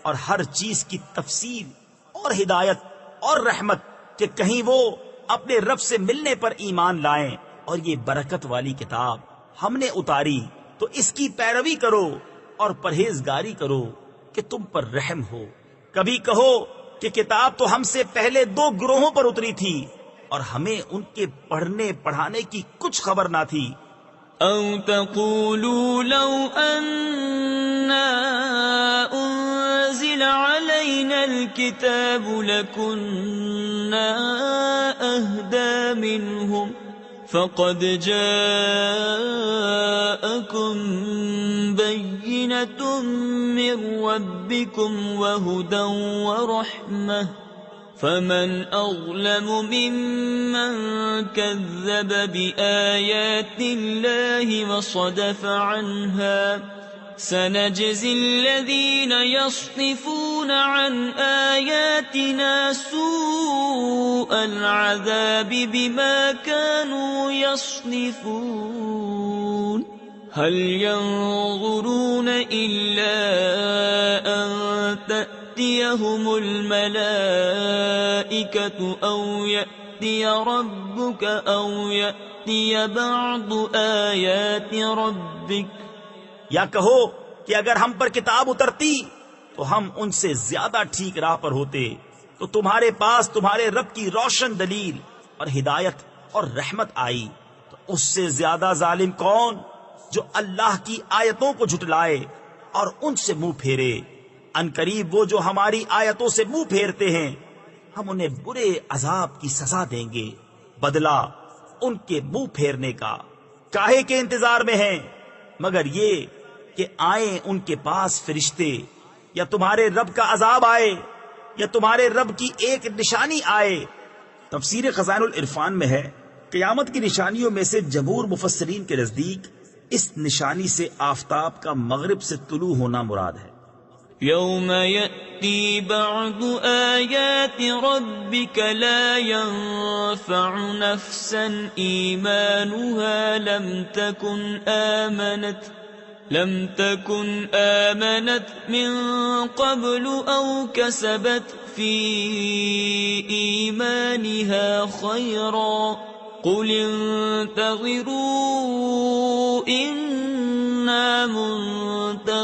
[SPEAKER 2] اور ہر چیز کی تفصیل اور ہدایت اور رحمت کہ کہیں وہ اپنے رب سے ملنے پر ایمان لائیں۔ اور یہ برکت والی کتاب ہم نے اتاری تو اس کی پیروی کرو اور پرہیزگاری کرو کہ تم پر رحم ہو۔ کبھی کہو کہ کتاب تو ہم سے پہلے 2 گروہوں پر اتری تھی اور ہمیں ان کے پڑھنے پڑھانے کی کچھ خبر نہ تھی.
[SPEAKER 1] أو تقولوا لو أنا أنزل علينا الكتاب لكنا أهدى منهم فقد جاءكم بينة من ربكم وهدى ورحمة فمن أظلم ممن كذب بآيات الله وصدف عنها سنجزي الذين يصدفون عن آياتنا سوء العذاب بما كانوا يصدفون هل ينظرون إلا أن تأتيهم الملائكة أو يأتي ربك أو يأتي بعض آيات ربك.
[SPEAKER 2] یا کہو کہ اگر ہم پر کتاب اترتی تو ہم ان سے زیادہ ٹھیک راہ پر ہوتے. تو تمہارے پاس تمہارے رب کی روشن دلیل اور ہدایت اور رحمت آئی تو اس سے زیادہ ظالم کون جو اللہ کی آیتوں کو جھٹلائے اور ان سے منہ پھیرے. ان قریب وہ جو ہماری آیتوں سے منہ پھیرتے ہیں ہم انہیں برے عذاب کی سزا دیں گے. بدلہ ان کے منہ پھیرنے کا کاہے کے انتظار میں ہیں مگر یہ کہ آئیں ان کے پاس فرشتے یا تمہارے رب کا عذاب آئے یا تمہارے رب کی ایک نشانی آئے. تفسیر خزائن العرفان میں ہے قیامت کی نشانیوں میں سے جمہور مفسرین کے نزدیک اس نشانی سے آفتاب کا مغرب سے طلوع ہونا مراد ہے.
[SPEAKER 1] يوم يأتي بعض آيات ربك لا ينفع نفسا إيمانها لم تكن آمنت من قبل أو كسبت في إيمانها خيرا قل انتظروا إنا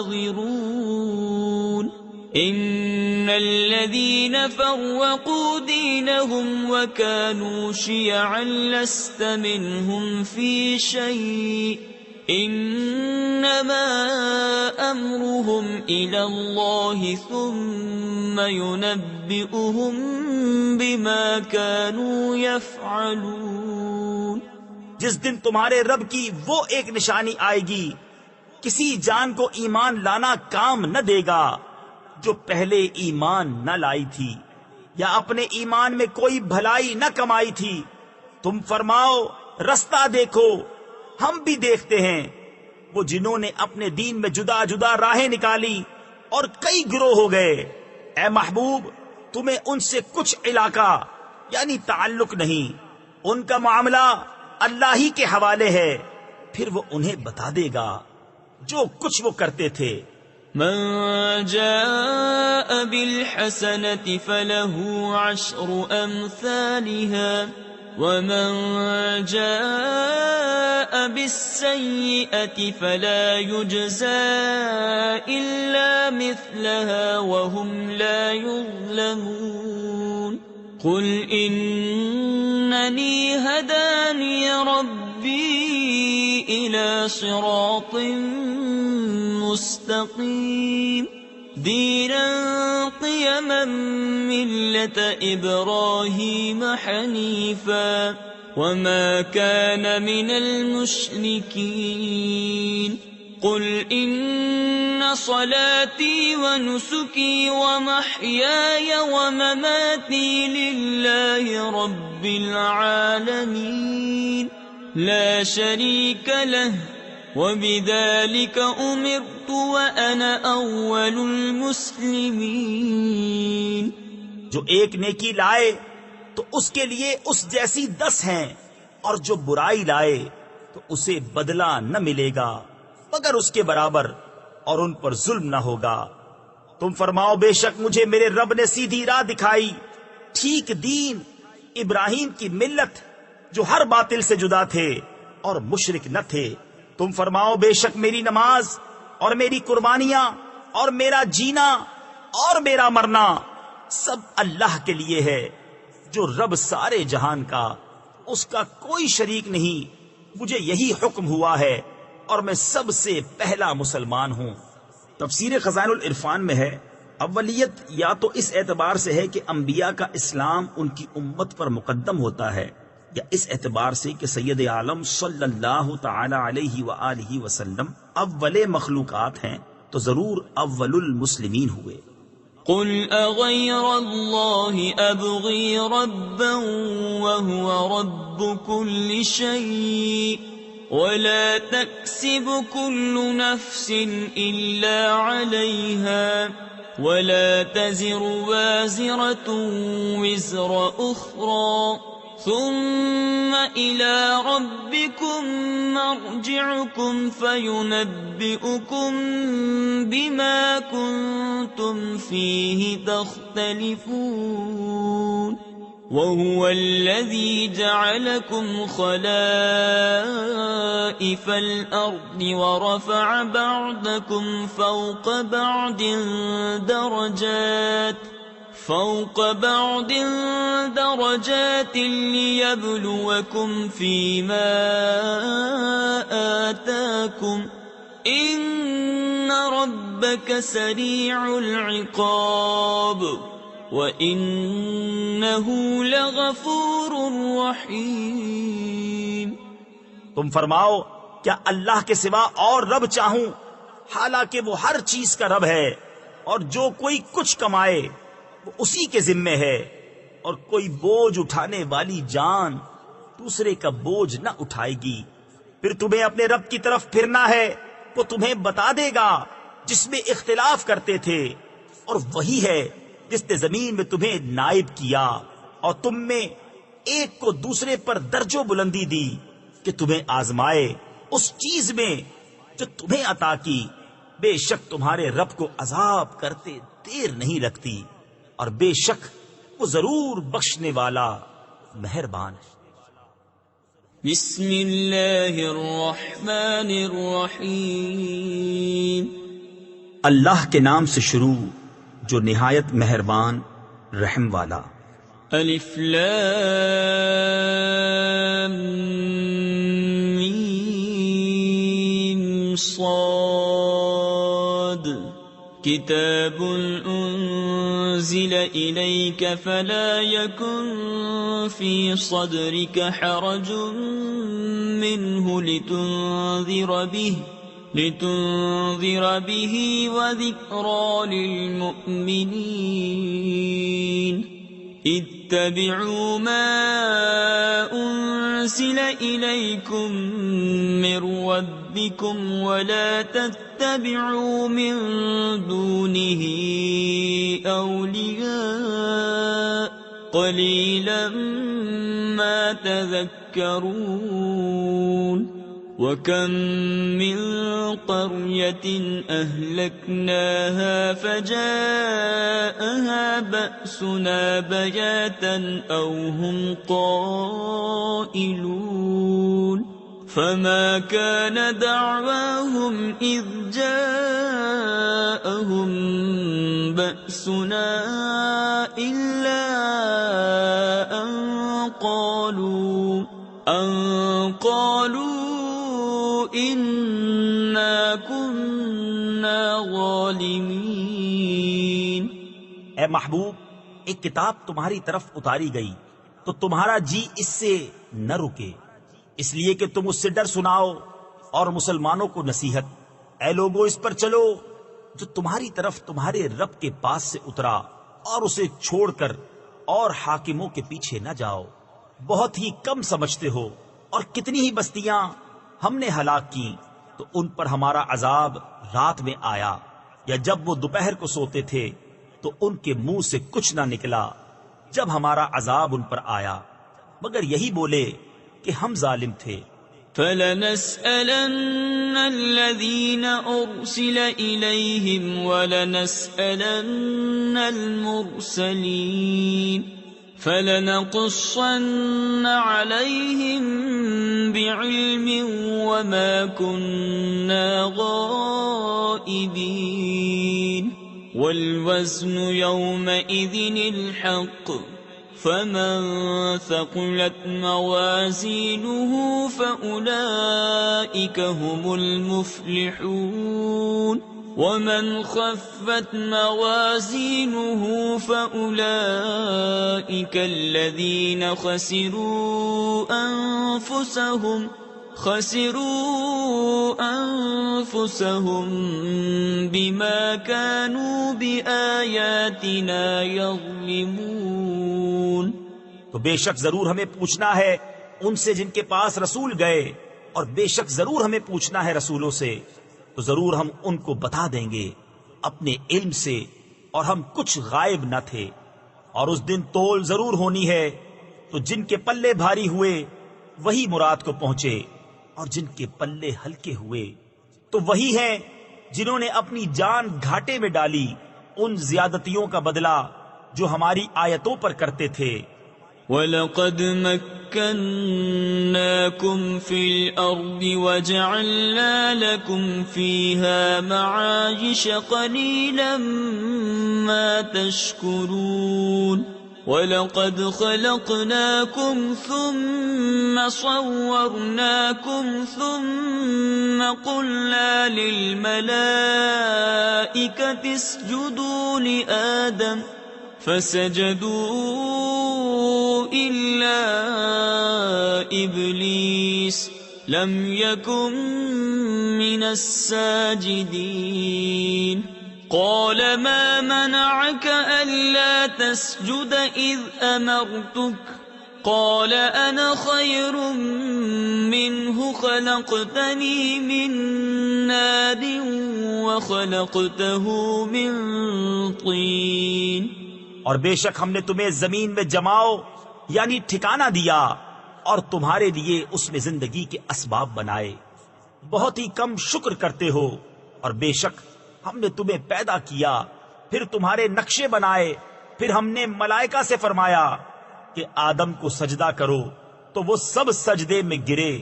[SPEAKER 1] منتظرون إن الذين فرقوا دينهم وكانوا شيعا لست منهم في شيء إنما أمرهم إلى الله ثم ينبئهم بما كانوا يفعلون.
[SPEAKER 2] جس دن تمہارے رب کی وہ ایک نشانی آئے گی کسی جان کو ایمان لانا کام نہ دے گا جو پہلے ایمان نہ لائی تھی یا اپنے ایمان میں کوئی بھلائی نہ کمائی تھی. تم فرماؤ رستہ دیکھو ہم بھی دیکھتے ہیں. وہ جنہوں نے اپنے دین میں جدا جدا راہیں نکالی اور کئی گروہ ہو گئے. اے محبوب تمہیں ان سے کچھ علاقہ یعنی تعلق نہیں. ان کا معاملہ اللہ ہی کے حوالے ہے پھر وہ انہیں بتا دے گا جو کچھ وہ کرتے تھے.
[SPEAKER 1] من جاء بالحسنة فله عشر أمثالها ومن جاء بالسيئة فلا يجزى إلا مثلها وهم لا يظلمون. قل إنني هداني ربي إلى صراط مستقيم دينا قيما ملة إبراهيم حنيفا وما كان من المشركين. قل إن صلاتي ونسكي ومحياي ومماتي لله رب العالمين لا شريك له وبذلك أمرت وأنا أول المسلمين.
[SPEAKER 2] جو ایک نیکی لائے تو اس کے لیے اس جیسی 10 ہیں اور جو برائی لائے تو اسے بدلہ نہ ملے گا مگر اس کے برابر اور ان پر ظلم نہ ہوگا. تم فرماؤ بے شک مجھے میرے رب نے سیدھی راہ دکھائی ٹھیک دین ابراہیم کی ملت جو ہر باطل سے جدا تھے اور مشرک نہ تھے. تم فرماؤ بے شک میری نماز اور میری قربانیاں اور میرا جینا اور میرا مرنا سب اللہ کے لیے ہے جو رب سارے جہان کا، اس کا کوئی شریک نہیں، مجھے یہی حکم ہوا ہے اور میں سب سے پہلا مسلمان ہوں۔ تفسیر خزائن العرفان میں ہے، اولیت یا تو اس اعتبار سے ہے کہ انبیاء کا اسلام ان کی امت پر مقدم ہوتا ہے، یا اس اعتبار سے کہ سید عالم صلی اللہ تعالی علیہ وآلہ وسلم اول مخلوقات ہیں تو ضرور اول المسلمین ہوئے۔
[SPEAKER 1] قل اغیر اللہ ابغی ربا وهو رب كل شيء ولا تكسب كل نفس إلا عليها ولا تزر وازرة وزر أخرى ثم إلى ربكم مرجعكم فينبئكم بما كنتم فيه تختلفون وهو الذي جعلكم خلائف الأرض ورفع بعضكم فوق بعض درجات ليبلوكم فيما آتاكم إن ربك سريع العقاب وَإِنَّهُ لَغَفُورٌ رَحِيمٌ۔
[SPEAKER 2] تم فرماؤ کیا اللہ کے سوا اور رب چاہوں، حالانکہ وہ ہر چیز کا رب ہے، اور جو کوئی کچھ کمائے وہ اسی کے ذمے ہے، اور کوئی بوجھ اٹھانے والی جان دوسرے کا بوجھ نہ اٹھائے گی۔ پھر تمہیں اپنے رب کی طرف پھرنا ہے، وہ تمہیں بتا دے گا جس میں اختلاف کرتے تھے، اور وہی ہے جس نے زمین میں تمہیں نائب کیا اور تم میں ایک کو دوسرے پر درجہ بلندی دی کہ تمہیں آزمائے اس چیز میں جو تمہیں عطا کی۔ بے شک تمہارے رب کو عذاب کرتے دیر نہیں لگتی، اور بے شک وہ ضرور بخشنے والا مہربان ہے۔
[SPEAKER 1] بسم اللہ الرحمن الرحیم۔
[SPEAKER 2] اللہ کے نام سے شروع جو نہایت مہربان رحم والا۔
[SPEAKER 1] الف لام میم صاد کتاب انزل الیک فلا یکن فی صدرک حرج منہ لتنذر به وذكرى للمؤمنين اتبعوا ما أنزل إليكم من ربكم ولا تتبعوا من دونه أولياء قليلا ما تذكرون وَكَمْ مِنْ قَرْيَةٍ أَهْلَكْنَاهَا فَجَاءَهَا بَأْسُنَا بَيَاتًا أَوْ هُمْ قَائِلُونَ فَمَا كَانَ دَعْوَاهُمْ إِذْ جَاءَهُمْ بَأْسُنَا إِلَّا أَنْ قَالُوا اِنَّا كُنَّا ظَالِمِينَ۔
[SPEAKER 2] اے محبوب، ایک کتاب تمہاری طرف اتاری گئی تو تمہارا جی اس سے نہ رکے، اس لیے کہ تم اس سے ڈر سناؤ اور مسلمانوں کو نصیحت۔ اے لوگو، اس پر چلو جو تمہاری طرف تمہارے رب کے پاس سے اترا، اور اسے چھوڑ کر اور حاکموں کے پیچھے نہ جاؤ۔ بہت ہی کم سمجھتے ہو، اور کتنی ہی بستیاں ہم نے ہلاک کی تو ان پر ہمارا عذاب رات میں آیا، یا جب وہ دوپہر کو سوتے تھے تو ان کے منہ سے کچھ نہ نکلا جب ہمارا عذاب ان پر آیا، مگر یہی بولے کہ ہم ظالم تھے۔
[SPEAKER 1] فَلَنَسْأَلَنَّ الَّذِينَ أُرْسِلَ إِلَيْهِمْ وَلَنَسْأَلَنَّ الْمُرْسَلِينَ فَلَنَقُصَّنَّ عَلَيْهِمْ بِعِلْمٍ وَمَا كُنَّا غَائِبِينَ وَالْوَزْنُ يَوْمَئِذٍ الْحَقُّ فمن ثقلت موازينه فأولئك هم المفلحون ومن خفت موازينه فأولئك الذين خسروا أنفسهم بما كانوا بآياتنا يظلمون.
[SPEAKER 2] تو بے شک ضرور ہمیں پوچھنا ہے ان سے جن کے پاس رسول گئے، اور بے شک ضرور ہمیں پوچھنا ہے رسولوں سے، تو ضرور ہم ان کو بتا دیں گے اپنے علم سے، اور ہم کچھ غائب نہ تھے. اور اس دن تول ضرور ہونی ہے، تو جن کے پلے بھاری ہوئے وہی مراد کو پہنچے، اور جن کے پلے ہلکے ہوئے تو وہی ہیں جنہوں نے اپنی جان گھاٹے میں ڈالی ان زیادتیوں کا بدلہ جو ہماری آیتوں پر کرتے تھے.
[SPEAKER 1] وَلَقَدْ مَكَّنَّاكُمْ فِي الْأَرْضِ وَجَعَلْنَا لَكُمْ فِيهَا مَعَايِشَ قَلِيلًا مَا تَشْكُرُونَ. وَلَقَدْ خَلَقْنَاكُمْ ثُمَّ صَوَّرْنَاكُمْ ثُمَّ قُلْنَا لِلْمَلَائِكَةِ اسْجُدُوا لِآدَمَ فسجدوا إلا إبليس لم يكن من الساجدين. قال ما منعك ألا تسجد إذ أمرتك قال أنا خير منه خلقتني من نار وخلقته من طين.
[SPEAKER 2] اور بے شک ہم نے تمہیں زمین میں جماؤ یعنی ٹھکانہ دیا، اور تمہارے لیے اس میں زندگی کے اسباب بنائے. بہت ہی کم شکر کرتے ہو. اور بے شک ہم نے تمہیں پیدا کیا، پھر تمہارے نقشے بنائے، پھر ہم نے ملائکہ سے فرمایا کہ آدم کو سجدہ کرو، تو وہ سب سجدے میں گرے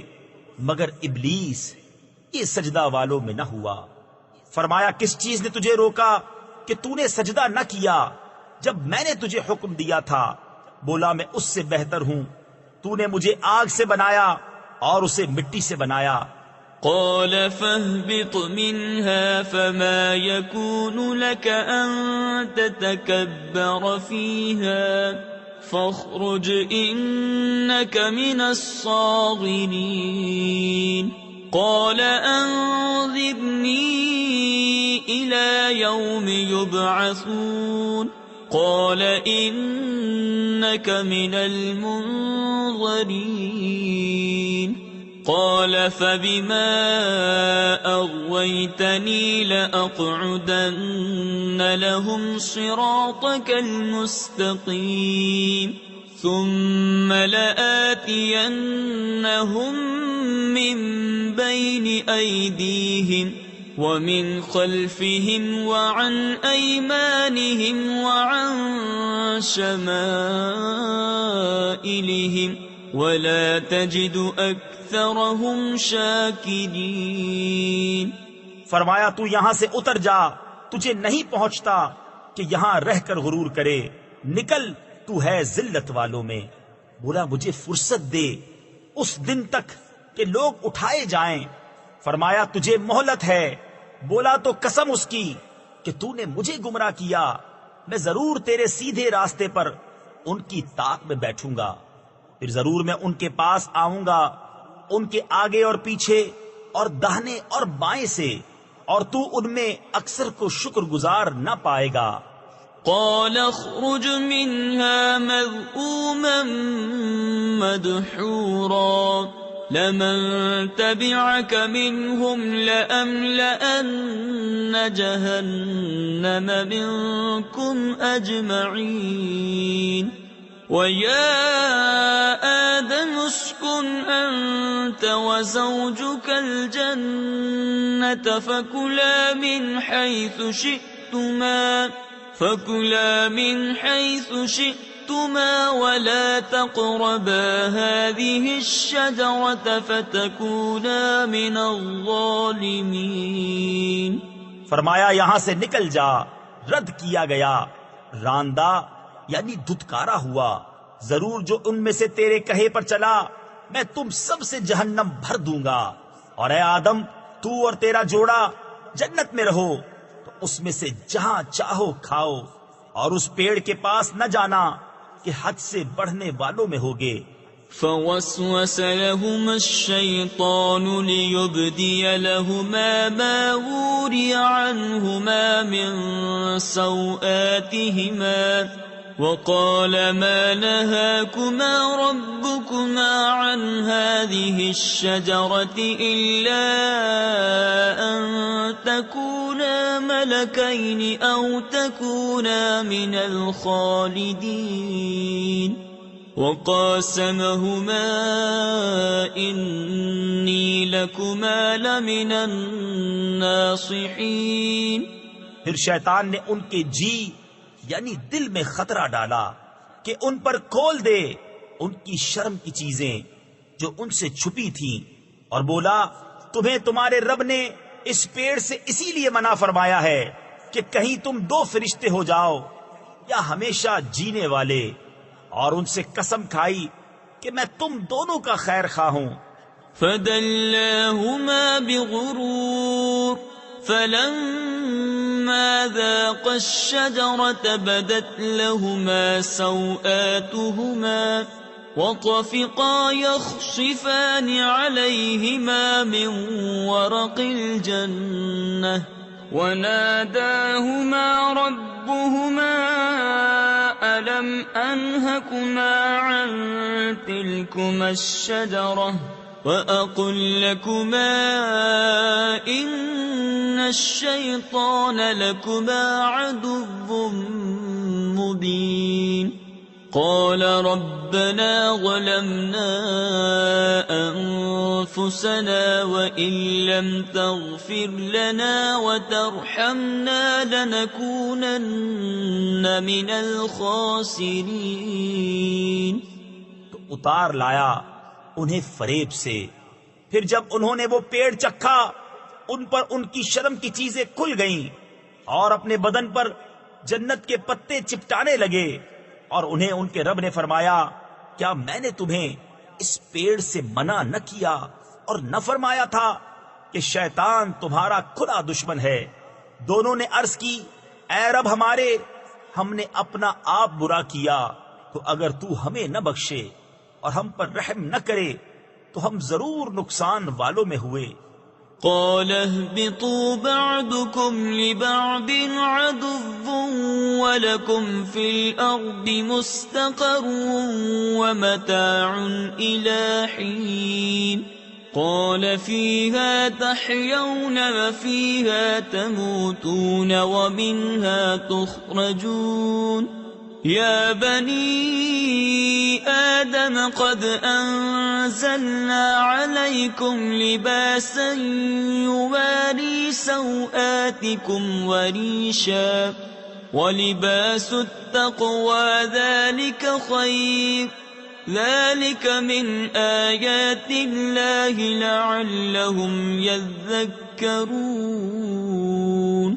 [SPEAKER 2] مگر ابلیس یہ سجدہ والوں میں نہ ہوا. فرمایا کس چیز نے تجھے روکا کہ تو نے سجدہ نہ کیا جب میں نے تجھے حکم دیا تھا؟ بولا میں اس سے بہتر ہوں، تو نے مجھے آگ سے بنایا اور اسے مٹی سے بنایا.
[SPEAKER 1] قال فاهبط منها فما يكون لك أن تتكبر فيها فاخرج إنك من الصاغرين. قال أنظرني إلى يوم يبعثون. قال إنك من المنظرين. قال فبما أغويتني لأقعدن لهم صراطك المستقيم ثم لآتينهم من بين أيديهم ومن خلفهم وعن أيمانهم وعن شمائلهم ولا تجد أكثرهم شاكرين.
[SPEAKER 2] فرمایا تو یہاں سے اتر جا، تجھے نہیں پہنچتا کہ یہاں رہ کر غرور کرے. نکل، تو ہے ذلت والوں میں. بولا مجھے فرصت دے اس دن تک کہ لوگ اٹھائے جائیں. فرمایا تجھے مہلت ہے. بولا تو قسم اس کی کہ تو نے مجھے گمراہ کیا، میں ضرور تیرے سیدھے راستے پر ان کی طاق میں بیٹھوں گا. پھر ضرور میں ان کے پاس آؤں گا، ان کے آگے اور پیچھے اور داہنے اور بائیں سے، اور تو ان میں اکثر کو شکر گزار نہ پائے گا.
[SPEAKER 1] قال اخرج منها مذءوما مدحورا لمن تبعك منهم لأملأن جهنم منكم أجمعين. ويا آدم اسكن أنت وزوجك الجنة فكلا من حيث شئتما ولا تقربا هذه الشجرة فتكونا من الظالمين.
[SPEAKER 2] فرمایا یہاں سے نکل جا. رد کیا گیا، راندہ یعنی دھتکارا ہوا. ضرور جو ان میں سے تیرے کہے پر چلا میں تم سب سے جہنم بھر دوں گا، اور اے آدم تو اور تیرا جوڑا جنت میں رہو، تو اس میں سے جہاں چاہو کھاؤ، اور اس پیڑ کے پاس نہ جانا کہ حد سے بڑھنے والوں میں ہوگے۔
[SPEAKER 1] فوسوس لهما الشيطان ليبدي لهما ما وري عنهما من سوآتهما وقال ما نهاكما ربكما عن هذه الشجرة إلا أن تكونا ملكين أو تكونا من الخالدين وقاسمهما إني لكما لمن الناصحين۔
[SPEAKER 2] پھر شیطان نے ان کے جی یعنی دل میں خطرہ ڈالا کہ ان پر کھول دے ان کی شرم کی چیزیں جو ان سے چھپی تھیں، اور بولا تمہیں تمہارے رب نے اس پیڑ سے اسی لیے منع فرمایا ہے کہ کہیں تم دو فرشتے ہو جاؤ یا ہمیشہ جینے والے، اور ان سے قسم کھائی کہ میں تم دونوں کا خیر خواہ ہوں۔
[SPEAKER 1] فدلاهما بغرور فلما ذاقا الشجرة بدت لهما سوآتهما وطفقا يخصفان عليهما من ورق الجنة وناداهما ربهما ألم أنهكما عن تلكما الشجرة وأقل لكما إن الشيطان لكما عدو مبين قال ربنا ظلمنا أنفسنا وإن لم تغفر لنا وترحمنا لنكونن من الخاسرين۔
[SPEAKER 2] تو اتار لایا انہیں فریب سے، پھر جب انہوں نے وہ پیڑ چکھا ان پر ان کی شرم کی چیزیں کھل گئیں، اور اپنے بدن پر جنت کے پتے چپٹانے لگے، اور انہیں ان کے رب نے فرمایا کیا میں نے تمہیں اس پیڑ سے منع نہ کیا اور نہ فرمایا تھا کہ شیطان تمہارا کھلا دشمن ہے؟ دونوں نے عرض کی اے رب ہمارے، ہم نے اپنا آپ برا کیا، تو اگر تو ہمیں نہ بخشے اور ہم پر رحم نہ کرے تو ہم ضرور نقصان والوں میں ہوئے۔
[SPEAKER 1] قال اهبطوا بعضكم لبعض عدو ولكم في الأرض مستقر ومتاع إلى حين قال فيها تحيون وفيها تموتون ومنها تخرجون يا بني آدم قد أنزلنا عليكم لباسا يواري سوآتكم وريشا ولباس التقوى ذلك خير ذلك من آيات الله لعلهم يذكرون۔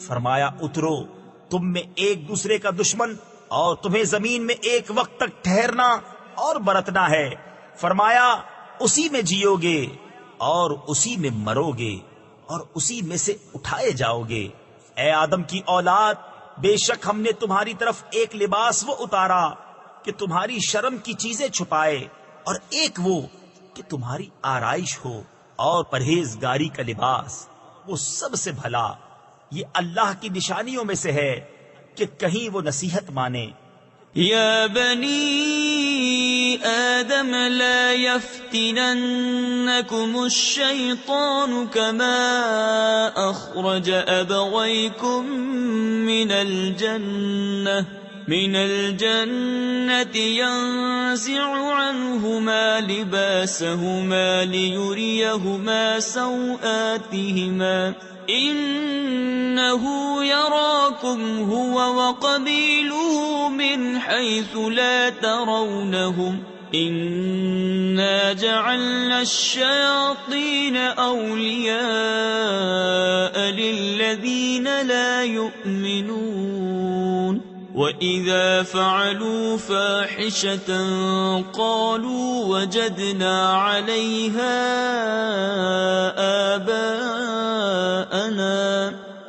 [SPEAKER 2] فرمایا اترو، تم میں ایک دوسرے کا دشمن اور تمہیں زمین میں ایک وقت تک ٹھہرنا اور برتنا ہے۔ فرمایا اسی میں جیو گے اور اسی میں مرو گے اور اسی میں سے اٹھائے جاؤ گے۔ اے آدم کی اولاد، بے شک ہم نے تمہاری طرف ایک لباس وہ اتارا کہ تمہاری شرم کی چیزیں چھپائے، اور ایک وہ کہ تمہاری آرائش ہو، اور پرہیزگاری کا لباس وہ سب سے بھلا۔ یہ اللہ کی نشانیوں میں سے ہے کہ کہیں وہ نصیحت مانے۔
[SPEAKER 1] یا بنی آدم لا يفتننكم الشيطان كما أخرج أبويكم من الجنة ينزع عنهما لباسهما ليريهما سوآتهما إنه يراكم هو وقبيله من حيث لا ترونهم إنا جعلنا الشياطين أولياء للذين لا يؤمنون وَإِذَا فَعَلُوا فَاحِشَةً قَالُوا وَجَدْنَا عَلَيْهَا آبَاءَنَا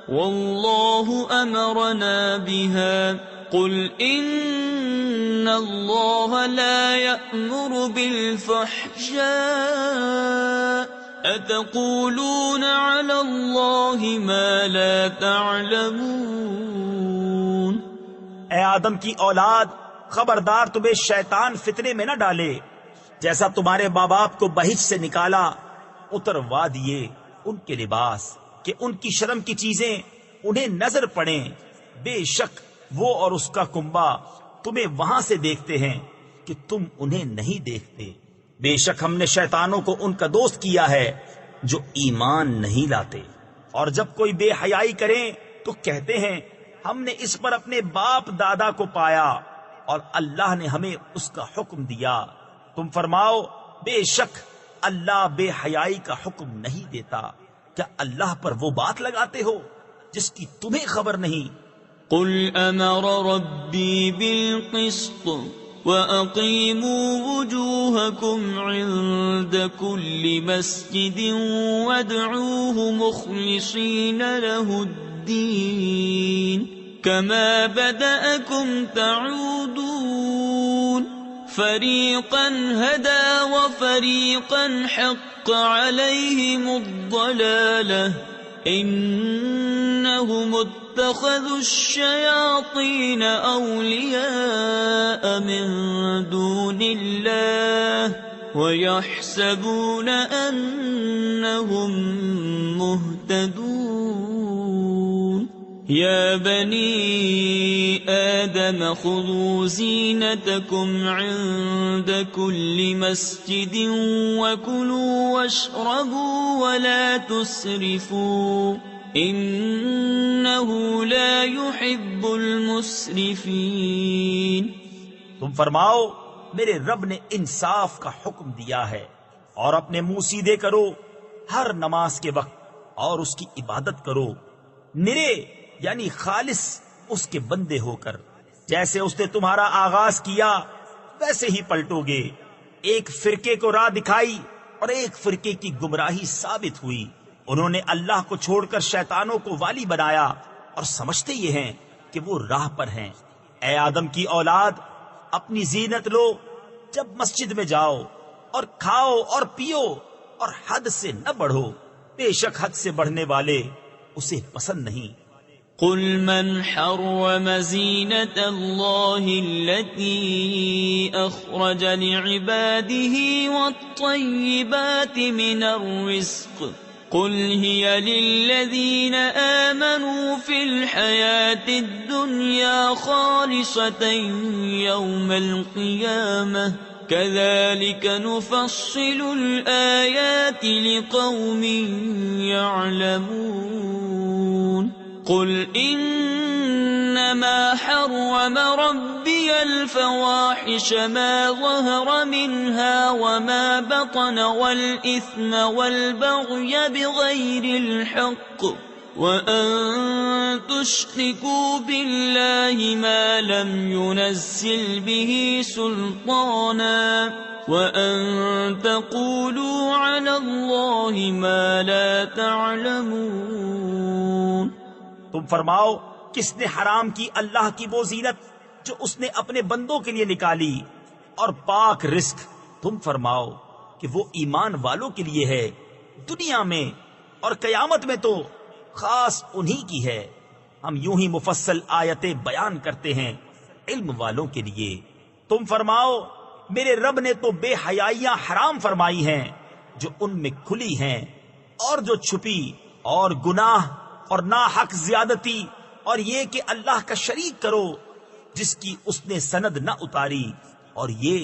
[SPEAKER 1] وَاللَّهُ أَمَرَنَا بِهَا قُلْ إِنَّ اللَّهَ لَا يَأْمُرُ بِالْفَحْشَاءِ أَتَقُولُونَ عَلَى اللَّهِ مَا لَا تَعْلَمُونَ۔
[SPEAKER 2] اے آدم کی اولاد، خبردار تمہیں شیطان فتنے میں نہ ڈالے، جیسا تمہارے ماں باپ کو بہشت سے نکالا اتروا دیے ان کے لباس کہ ان کی شرم کی چیزیں انہیں نظر پڑیں، بے شک وہ اور اس کا کنبہ تمہیں وہاں سے دیکھتے ہیں کہ تم انہیں نہیں دیکھتے۔ بے شک ہم نے شیطانوں کو ان کا دوست کیا ہے جو ایمان نہیں لاتے، اور جب کوئی بے حیائی کریں تو کہتے ہیں ہم نے اس پر اپنے باپ دادا کو پایا اور اللہ نے ہمیں اس کا حکم دیا۔ تم فرماؤ بے شک اللہ بے حیائی کا حکم نہیں دیتا، کیا اللہ پر وہ بات لگاتے ہو جس کی تمہیں خبر نہیں؟
[SPEAKER 1] قل امر ربی بالقسط وَأَقِيمُوا وُجُوهَكُمْ عِندَ كُلِّ مَسْجِدٍ وَادْعُوهُ مُخْلِصِينَ لَهُ الدِّينَ كَمَا بَدَأَكُمْ تَعُودُونَ فَرِيقًا هَدَى وَفَرِيقًا حَقَّ عَلَيْهِمُ الضَّلَالَةُ إِنَّهُمُ اتَّخَذُوا الشَّيَاطِينَ أَوْلِيَاءَ مِن دُونِ اللَّهِ وَيَحْسَبُونَ أَنَّهُم مُهْتَدُونَ يَا بَنِي آدَمَ خُذُوا زِينَتَكُمْ عِندَ كُلِّ مَسْجِدٍ وَكُلُوا وَاشْرَبُوا وَلَا تُسْرِفُوا إِنَّهُ لَا يُحِبُّ الْمُسْرِفِينَ۔
[SPEAKER 2] تم فرماؤ میرے رب نے انصاف کا حکم دیا ہے، اور اپنے منہ سیدھے کرو ہر نماز کے وقت، اور اس کی عبادت کرو نرے یعنی خالص اس کے بندے ہو کر، جیسے اس نے تمہارا آغاز کیا ویسے ہی پلٹو گے۔ ایک فرقے کو راہ دکھائی اور ایک فرقے کی گمراہی ثابت ہوئی، انہوں نے اللہ کو چھوڑ کر شیطانوں کو والی بنایا اور سمجھتے یہ ہیں کہ وہ راہ پر ہیں۔ اے آدم کی اولاد، اپنی زینت لو جب مسجد میں جاؤ، اور کھاؤ اور پیو اور حد سے نہ بڑھو، بے شک حد سے بڑھنے والے اسے پسند نہیں۔
[SPEAKER 1] قل من حرم زینة اللہ التي اخرج لعباده والطیبات من الرزق قل هي للذین آمنوا في الحياة الدنيا خالصة يوم القيامة كذلك نفصل الآيات لقوم يعلمون قل إنما حرم ربي الفواحش ما ظهر منها وما بطن والإثم والبغي بغير الحق وأن تشركوا بالله ما لم ينزل به سلطانا وأن تقولوا على الله ما لا تعلمون۔
[SPEAKER 2] تم فرماؤ کس نے حرام کی اللہ کی وہ زینت جو اس نے اپنے بندوں کے لیے نکالی اور پاک رزق؟ تم فرماؤ کہ وہ ایمان والوں کے لیے ہے دنیا میں، اور قیامت میں تو خاص انہی کی ہے۔ ہم یوں ہی مفصل آیتیں بیان کرتے ہیں علم والوں کے لیے۔ تم فرماؤ میرے رب نے تو بے حیائیاں حرام فرمائی ہیں جو ان میں کھلی ہیں اور جو چھپی، اور گناہ اور ناحق زیادتی، اور یہ کہ اللہ کا شریک کرو جس کی اس نے سند نہ اتاری، اور یہ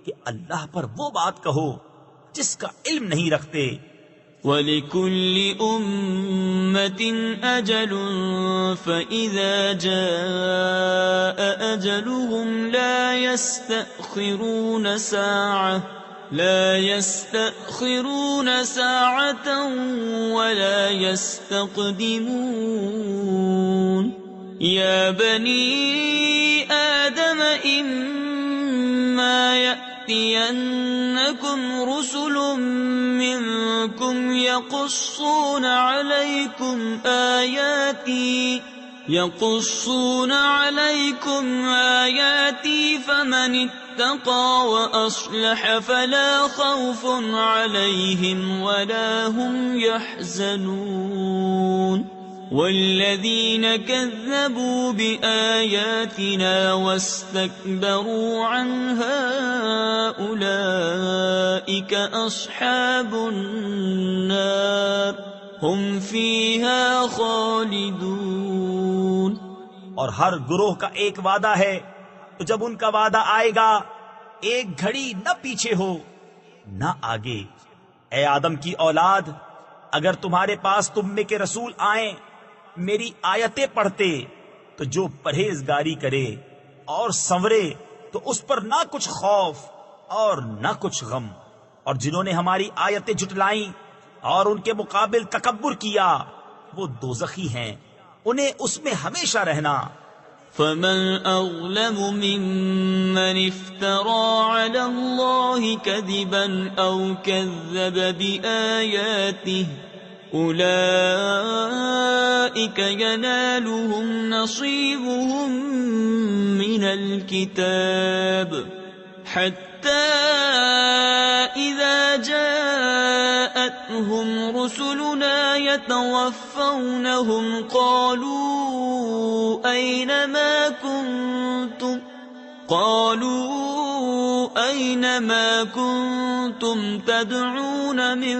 [SPEAKER 2] کہ اللہ پر وہ بات کہو جس کا علم نہیں رکھتے۔
[SPEAKER 1] وَلِكُلِّ أُمَّةٍ أَجَلٌ فَإِذَا جَاءَ أَجَلُهُمْ لَا يَسْتَأْخِرُونَ سَاعَةً وَلَا يَسْتَقْدِمُونَ۔ يا بني آدم إما يأتينكم رسل منكم يقصون عليكم آياتي فمن اتقى وأصلح فلا خوف عليهم ولا هم يحزنون والذين كذبوا بآياتنا واستكبروا عنها أولئك أصحاب النار هم فيها خالدون۔
[SPEAKER 2] اور ہر گروہ کا ایک وعدہ ہے، تو جب ان کا وعدہ آئے گا ایک گھڑی نہ پیچھے ہو نہ آگے۔ اے آدم کی اولاد، اگر تمہارے پاس تم میں کے رسول آئیں میری آیتیں پڑھتے تو جو پرہیزگاری کرے اور سنورے تو اس پر نہ کچھ خوف اور نہ کچھ غم، اور جنہوں نے ہماری آیتیں جھٹلائیں اور ان کے مقابل تکبر کیا وہ دوزخی ہیں، انہیں اس میں ہمیشہ رہنا۔
[SPEAKER 1] فمن أظلم ممن افترى على الله كذبا أو كذب بآياته أولئك ينالهم نصيبهم من الكتاب حتى إذا جاءتهم رسلنا يتوفونهم قالوا أين ما كنتم تدعون من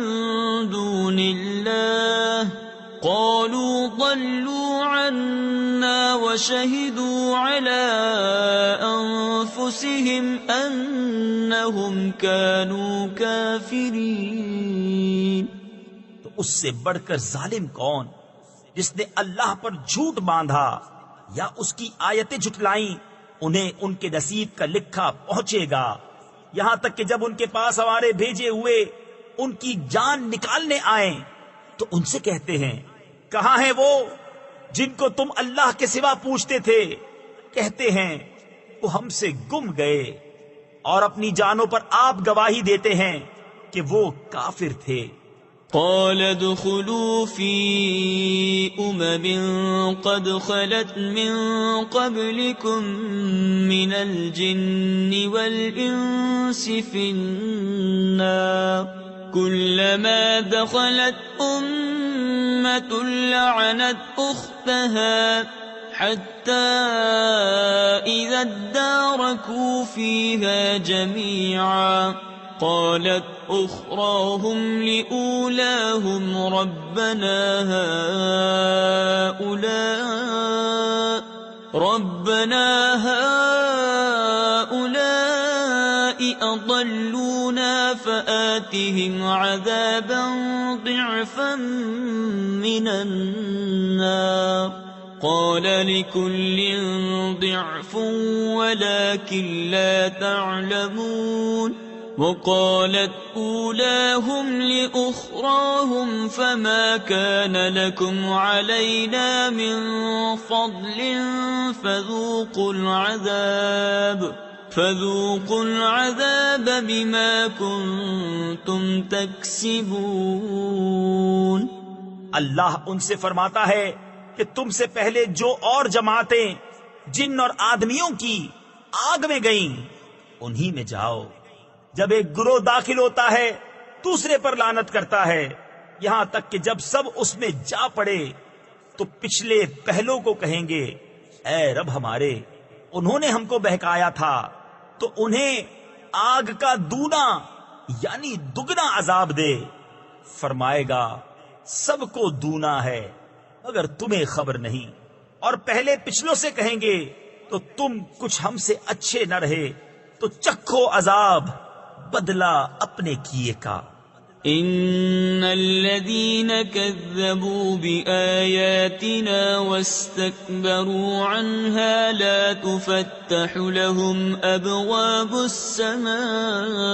[SPEAKER 1] دون الله قالوا ضلوا عنا وشهدوا على أنفسهم أنهم كانوا كافرين۔
[SPEAKER 2] تو اس سے بڑھ کر ظالم کون جس نے اللہ پر جھوٹ باندھا یا اس کی آیتیں جھٹلائیں؟ انہیں ان کے نصیب کا لکھا پہنچے گا، یہاں تک کہ جب ان کے پاس ہمارے بھیجے ہوئے ان کی جان نکالنے آئیں تو ان سے کہتے ہیں کہاں ہیں وہ جن کو تم اللہ کے سوا پوچھتے تھے؟ کہتے ہیں وہ ہم سے گم گئے، اور اپنی جانوں پر آپ گواہی دیتے ہیں کہ وہ کافر تھے۔
[SPEAKER 1] قال ادخلوا في قد خلت من قبلكم من الجن والإنس في النار كلما دخلت لعنت أختها حتى إذا اداركوا فيها جميعا قالت أخراهم لأولاهم ربنا هؤلاء أضلونا فآتهم عذابا ضعفا من النار قال لكل ضعف ولكن لا تعلمون وقالت أولاهم لأخراهم فما كان لكم علينا من فضل فذوقوا العذاب بما كنتم تكسبون۔
[SPEAKER 2] اللہ ان سے فرماتا ہے کہ تم سے پہلے جو اور جماعتیں جن اور آدمیوں کی آگ میں گئیں انہی میں جاؤ۔ جب ایک گروہ داخل ہوتا ہے دوسرے پر لعنت کرتا ہے، یہاں تک کہ جب سب اس میں جا پڑے تو پچھلے پہلوں کو کہیں گے اے رب ہمارے، انہوں نے ہم کو بہکایا تھا تو انہیں آگ کا دونا یعنی دگنا عذاب دے۔ فرمائے گا سب کو دونا ہے مگر تمہیں خبر نہیں، اور پہلے پچھلوں سے کہیں گے تو تم کچھ ہم سے اچھے نہ رہے تو چکھو عذاب بدلہ اپنے کیے کا۔
[SPEAKER 1] ان الذين كذبوا بآياتنا واستكبروا عنها لا تفتح لهم ابواب السماء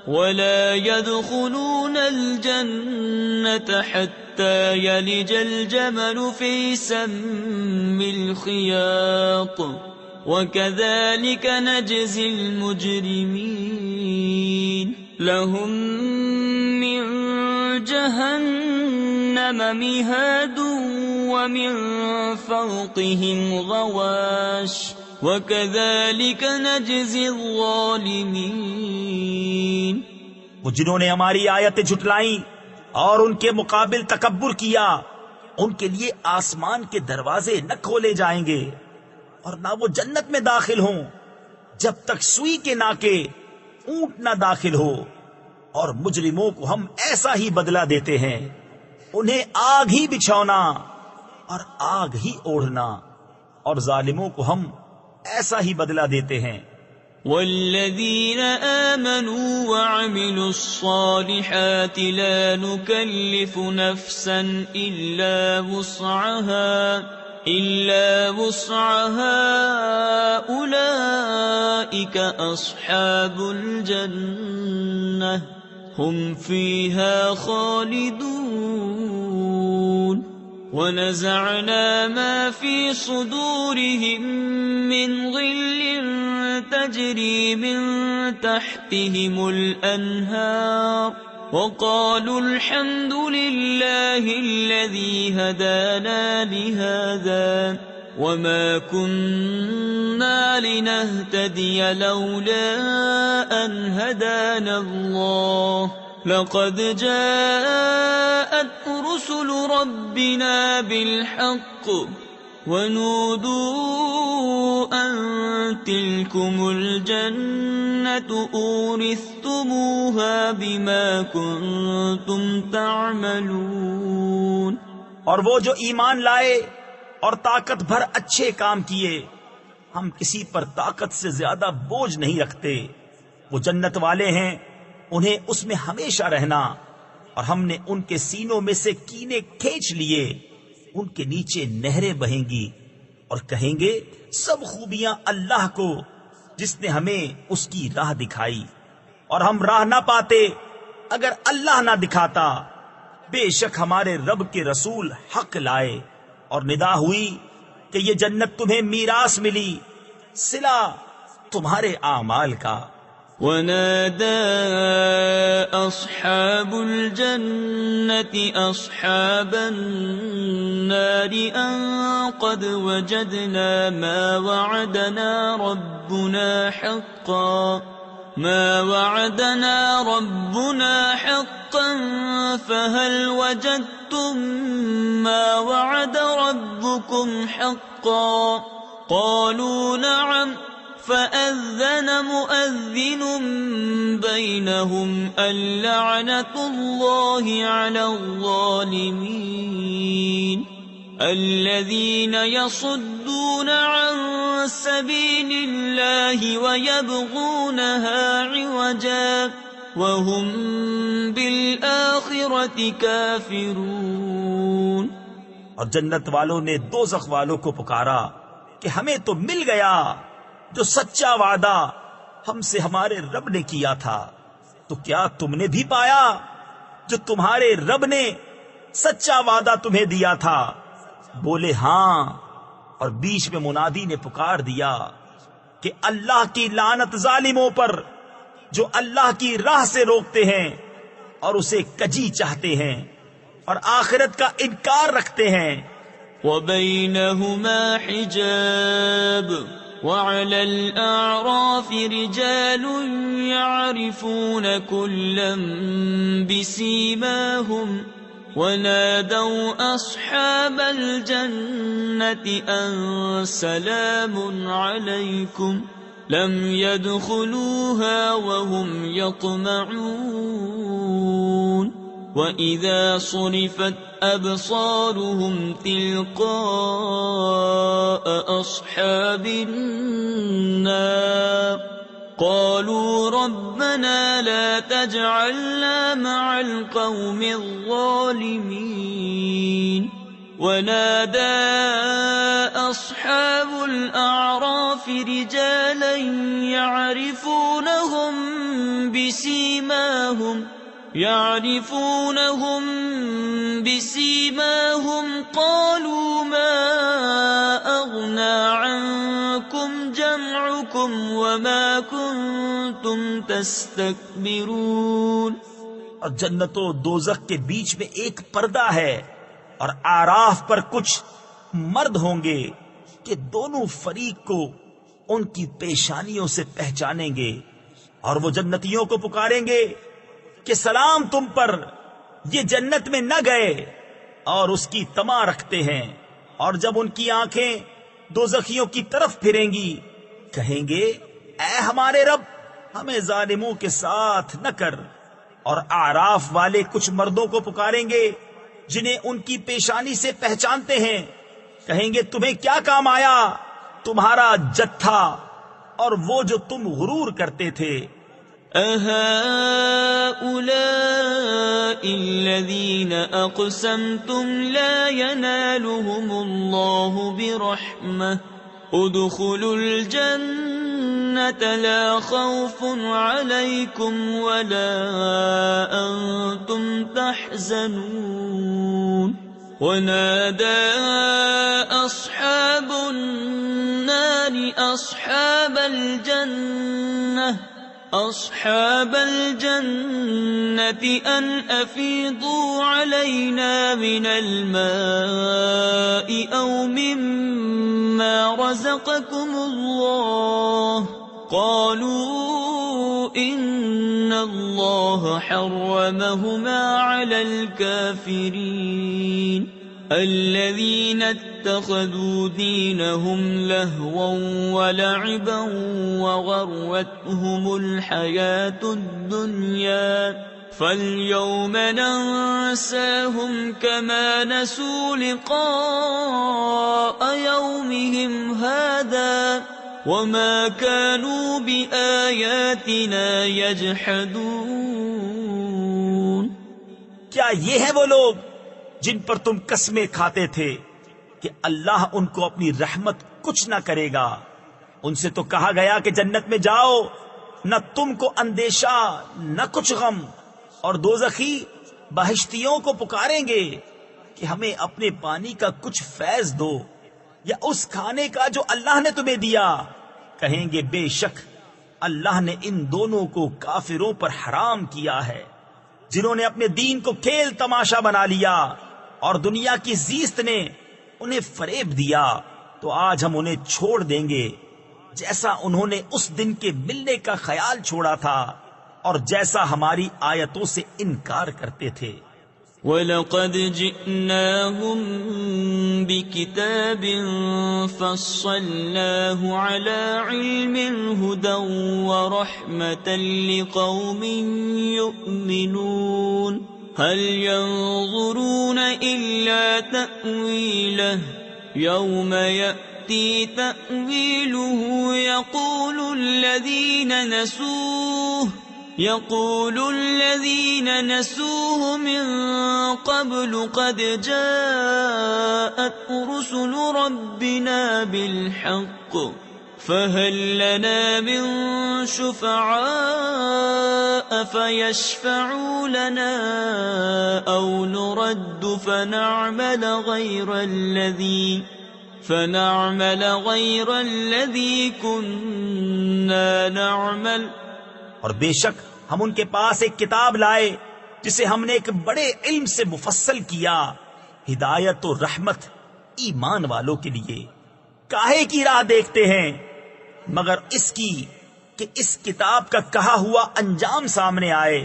[SPEAKER 1] ولا يدخلون الجنة حتى يلج الجمل في سم الخياط وكذلك نجزي المجرمين لهم من جهنم مهاد ومن فوقهم غواش وَكَذَلِكَ نَجْزِي الظَّالِمِينَ
[SPEAKER 2] وہ جنہوں نے ہماری آیتیں جھٹلائیں اور ان کے مقابل تکبر کیا، ان کے لیے آسمان کے دروازے نہ کھولے جائیں گے اور نہ وہ جنت میں داخل ہوں جب تک سوئی کے ناکے اونٹ نہ داخل ہو، اور مجرموں کو ہم ایسا ہی بدلہ دیتے ہیں، انہیں آگ ہی بچھونا اور آگ ہی اوڑھنا، اور ظالموں کو ہم ایسا ہی بدلہ دیتے ہیں۔
[SPEAKER 1] والذین آمنوا وعملوا الصالحات لا نکلف نفسا الا وسعها اولئک اصحاب الجنہ هم فیہا خالدون ونزعنا ما في صدورهم من غل تجري من تحتهم الأنهار وقالوا الحمد لله الذي هدانا لهذا وما كنا لنهتدي لولا أن هدانا الله لقد جاءت رسل ربنا بالحق ونودوا أن تلكم الجنة أورثتموها بما كنتم تعملون۔
[SPEAKER 2] اور وہ جو ایمان لائے اور طاقت بھر اچھے کام کیے، ہم کسی پر طاقت سے زیادہ بوجھ نہیں رکھتے، وہ جنت والے ہیں، انہیں اس میں ہمیشہ رہنا، اور ہم نے ان کے سینوں میں سے کینے کھینچ لیے، ان کے نیچے نہریں بہیں گی، اور کہیں گے سب خوبیاں اللہ کو جس نے ہمیں اس کی راہ دکھائی، اور ہم راہ نہ پاتے اگر اللہ نہ دکھاتا۔ بے شک ہمارے رب کے رسول حق لائے، اور ندا ہوئی کہ یہ جنت تمہیں میراث ملی، صلہ تمہارے اعمال کا۔
[SPEAKER 1] ونادى أصحاب الجنة أصحاب النار أن قد وجدنا ما وعدنا ربنا حقا فهل وجدتم ما وعد ربكم حقا قالوا نعم فأذن مؤذن بينهم اللعنة الله على الظالمين الذين يصدون عن سبيل الله ويبغونها عوجا وهم بالآخرة كافرون۔
[SPEAKER 2] اور جنت والوں نے دوزخ والوں کو پکارا کہ ہمیں تو مل گیا جو سچا وعدہ ہم سے ہمارے رب نے کیا تھا، تو کیا تم نے بھی پایا جو تمہارے رب نے سچا وعدہ تمہیں دیا تھا؟ بولے ہاں، اور بیچ میں منادی نے پکار دیا کہ اللہ کی لعنت ظالموں پر جو اللہ کی راہ سے روکتے ہیں اور اسے کجی چاہتے ہیں اور آخرت کا انکار رکھتے ہیں۔
[SPEAKER 1] وَبَيْنَهُمَا حِجَابٌ وَعَلَى الْأَعْرَافِ رِجَالٌ يَعْرِفُونَ كُلًّا بِسِيمَاهُمْ وَنَادَوْا أَصْحَابَ الْجَنَّةِ أَن سَلَامٌ عَلَيْكُمْ لَمْ يَدْخُلُوهَا وَهُمْ يَطْمَعُونَ وَإِذَا صُرِفَتْ أَبْصَارُهُمْ تِلْقَاءَ أَصْحَابِ النَّارِ قَالُوا رَبَّنَا لَا تَجْعَلْنَا مَعَ الْقَوْمِ الظَّالِمِينَ ونادى أصحاب الأعراف رجالا يعرفونهم بسيماهم قالوا ما أغنى عنكم جمعكم وما كنتم تستكبرون.
[SPEAKER 2] اور جنت و دوزخ کے بیچ میں ایک پردہ ہے، اور آراف پر کچھ مرد ہوں گے کہ دونوں فریق کو ان کی پیشانیوں سے پہچانیں گے، اور وہ جنتیوں کو پکاریں گے کہ سلام تم پر، یہ جنت میں نہ گئے اور اس کی طمع رکھتے ہیں. اور جب ان کی آنکھیں دوزخیوں کی طرف پھریں گی کہیں گے اے ہمارے رب ہمیں ظالموں کے ساتھ نہ کر. اور اعراف والے کچھ مردوں کو پکاریں گے جنہیں ان کی پیشانی سے پہچانتے ہیں، کہیں گے تمہیں کیا کام آیا تمہارا جتھا اور وہ جو تم غرور کرتے تھے.
[SPEAKER 1] أهؤلاء الذين أقسمتم لا ينالهم الله برحمة ادخلوا الجنة لا خوف عليكم ولا أنتم تحزنون. ونادى أصحاب النار أصحاب الجنة أن أفيضوا علينا من الماء أو مما رزقكم الله قالوا إن الله حرمهما على الكافرين الذين اتخذوا دينهم لهوا ولعبا وغرتهم الحياة الدنيا فاليوم ننساهم كما نسوا لقاء يومهم هذا وما كانوا بآياتنا يجحدون.
[SPEAKER 2] کیا یہ ہے وہ لوگ جن پر تم قسمیں کھاتے تھے کہ اللہ ان کو اپنی رحمت کچھ نہ کرے گا؟ ان سے تو کہا گیا کہ جنت میں جاؤ، نہ تم کو اندیشہ نہ کچھ غم. اور دوزخی بہشتیوں کو پکاریں گے کہ ہمیں اپنے پانی کا کچھ فیض دو یا اس کھانے کا جو اللہ نے تمہیں دیا. کہیں گے بے شک اللہ نے ان دونوں کو کافروں پر حرام کیا ہے، جنہوں نے اپنے دین کو کھیل تماشا بنا لیا اور دنیا کی زیست نے انہیں فریب دیا. تو آج ہم انہیں چھوڑ دیں گے جیسا انہوں نے اس دن کے ملنے کا خیال چھوڑا تھا اور جیسا ہماری آیتوں سے انکار کرتے تھے.
[SPEAKER 1] وَلَقَدْ جِئْنَاهُمْ بِكِتَابٍ فَصَّلْنَاهُ عَلَى عِلْمٍ هُدًى وَرَحْمَةً لِقَوْمٍ يُؤْمِنُونَ. هَلْ يَنظُرُونَ إِلَّا تَأْوِيلَهُ يَوْمَ يَأْتِي تَأْوِيلُهُ يقول الذين نسوه من قبل قد جاءت رسل ربنا بالحق فهل لنا من شفعاء فيشفعوا لنا أو نرد فنعمل غير الذي كنا نعمل.
[SPEAKER 2] اور بے شک ہم ان کے پاس ایک کتاب لائے جسے ہم نے ایک بڑے علم سے مفصل کیا، ہدایت و رحمت ایمان والوں کے لیے. کاہے کی راہ دیکھتے ہیں مگر اس کی کہ اس کتاب کا کہا ہوا انجام سامنے آئے،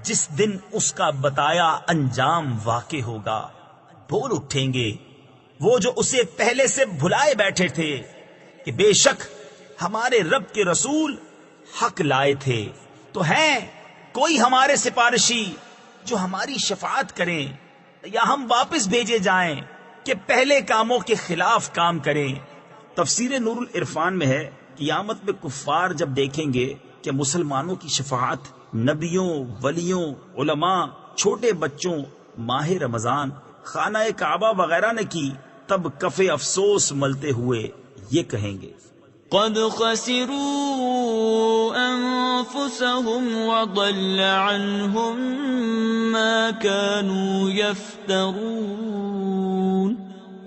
[SPEAKER 2] جس دن اس کا بتایا انجام واقع ہوگا. بول اٹھیں گے وہ جو اسے پہلے سے بھلائے بیٹھے تھے کہ بے شک ہمارے رب کے رسول حق لائے تھے، تو ہیں کوئی ہمارے سفارشی جو ہماری شفاعت کریں، یا ہم واپس بھیجے جائیں کہ پہلے کاموں کے خلاف کام کریں. تفسیر نور العرفان میں ہے قیامت میں کفار جب دیکھیں گے کہ مسلمانوں کی شفاعت نبیوں، ولیوں، علماء، چھوٹے بچوں، ماہ رمضان، خانہ کعبہ وغیرہ نے کی، تب کف افسوس ملتے ہوئے یہ کہیں گے،
[SPEAKER 1] قد خسروا انفسهم وضل عنهم ما كانوا يفترون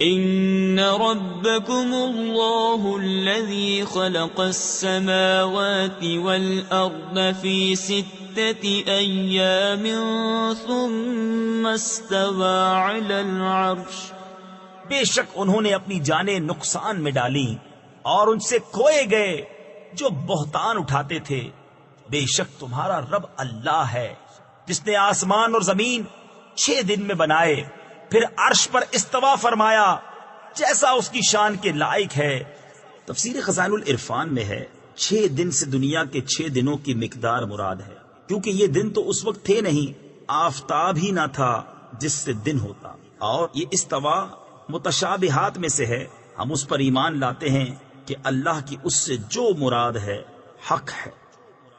[SPEAKER 1] ان ربكم الله الذي خلق السماوات والارض في 6 ايام ثم استوى على العرش۔
[SPEAKER 2] بے شک انہوں نے اپنی جانیں نقصان میں ڈالی اور ان سے کھوئے گئے جو بہتان اٹھاتے تھے۔ بے شک تمہارا رب اللہ ہے جس نے آسمان اور زمین 6 دن میں بنائے، پھر عرش پر استوا فرمایا جیسا اس کی شان کے لائق ہے۔ تفسیر خزائن العرفان میں ہے 6 دن سے دنیا کے 6 دنوں کی مقدار مراد ہے، کیونکہ یہ دن تو اس وقت تھے نہیں، آفتاب ہی نہ تھا جس سے دن ہوتا۔ اور یہ استوا متشابہات میں سے ہے، ہم اس پر ایمان لاتے ہیں کہ اللہ کی اس سے جو مراد ہے حق ہے۔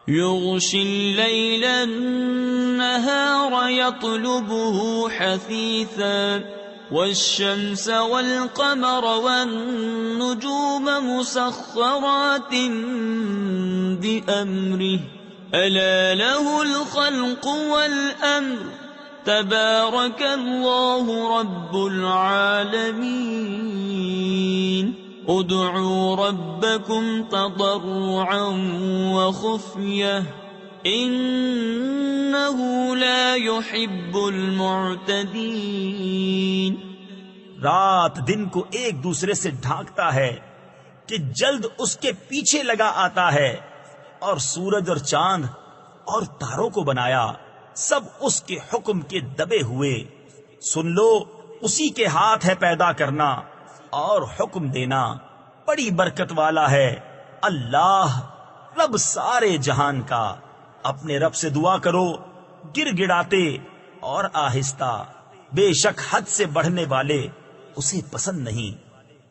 [SPEAKER 1] يغشي الليل النهار يطلبه حثيثا والشمس والقمر والنجوم مسخرات بأمره ألا له الخلق والأمر تبارك الله رب العالمين ادعوا ربكم تضرعا وخفية إنه لا يحب المعتدين۔
[SPEAKER 2] رات دن کو ایک دوسرے سے ڈھانکتا ہے کہ جلد اس کے پیچھے لگا آتا ہے، اور سورج اور چاند اور تاروں کو بنایا، سب اس کے حکم کے دبے ہوئے۔ سن لو اسی کے ہاتھ ہے پیدا کرنا اور حکم دینا، بڑی برکت والا ہے اللہ رب سارے جہان کا۔ اپنے رب سے دعا کرو گر گڑاتے اور آہستہ، بے شک حد سے بڑھنے والے اسے پسند نہیں۔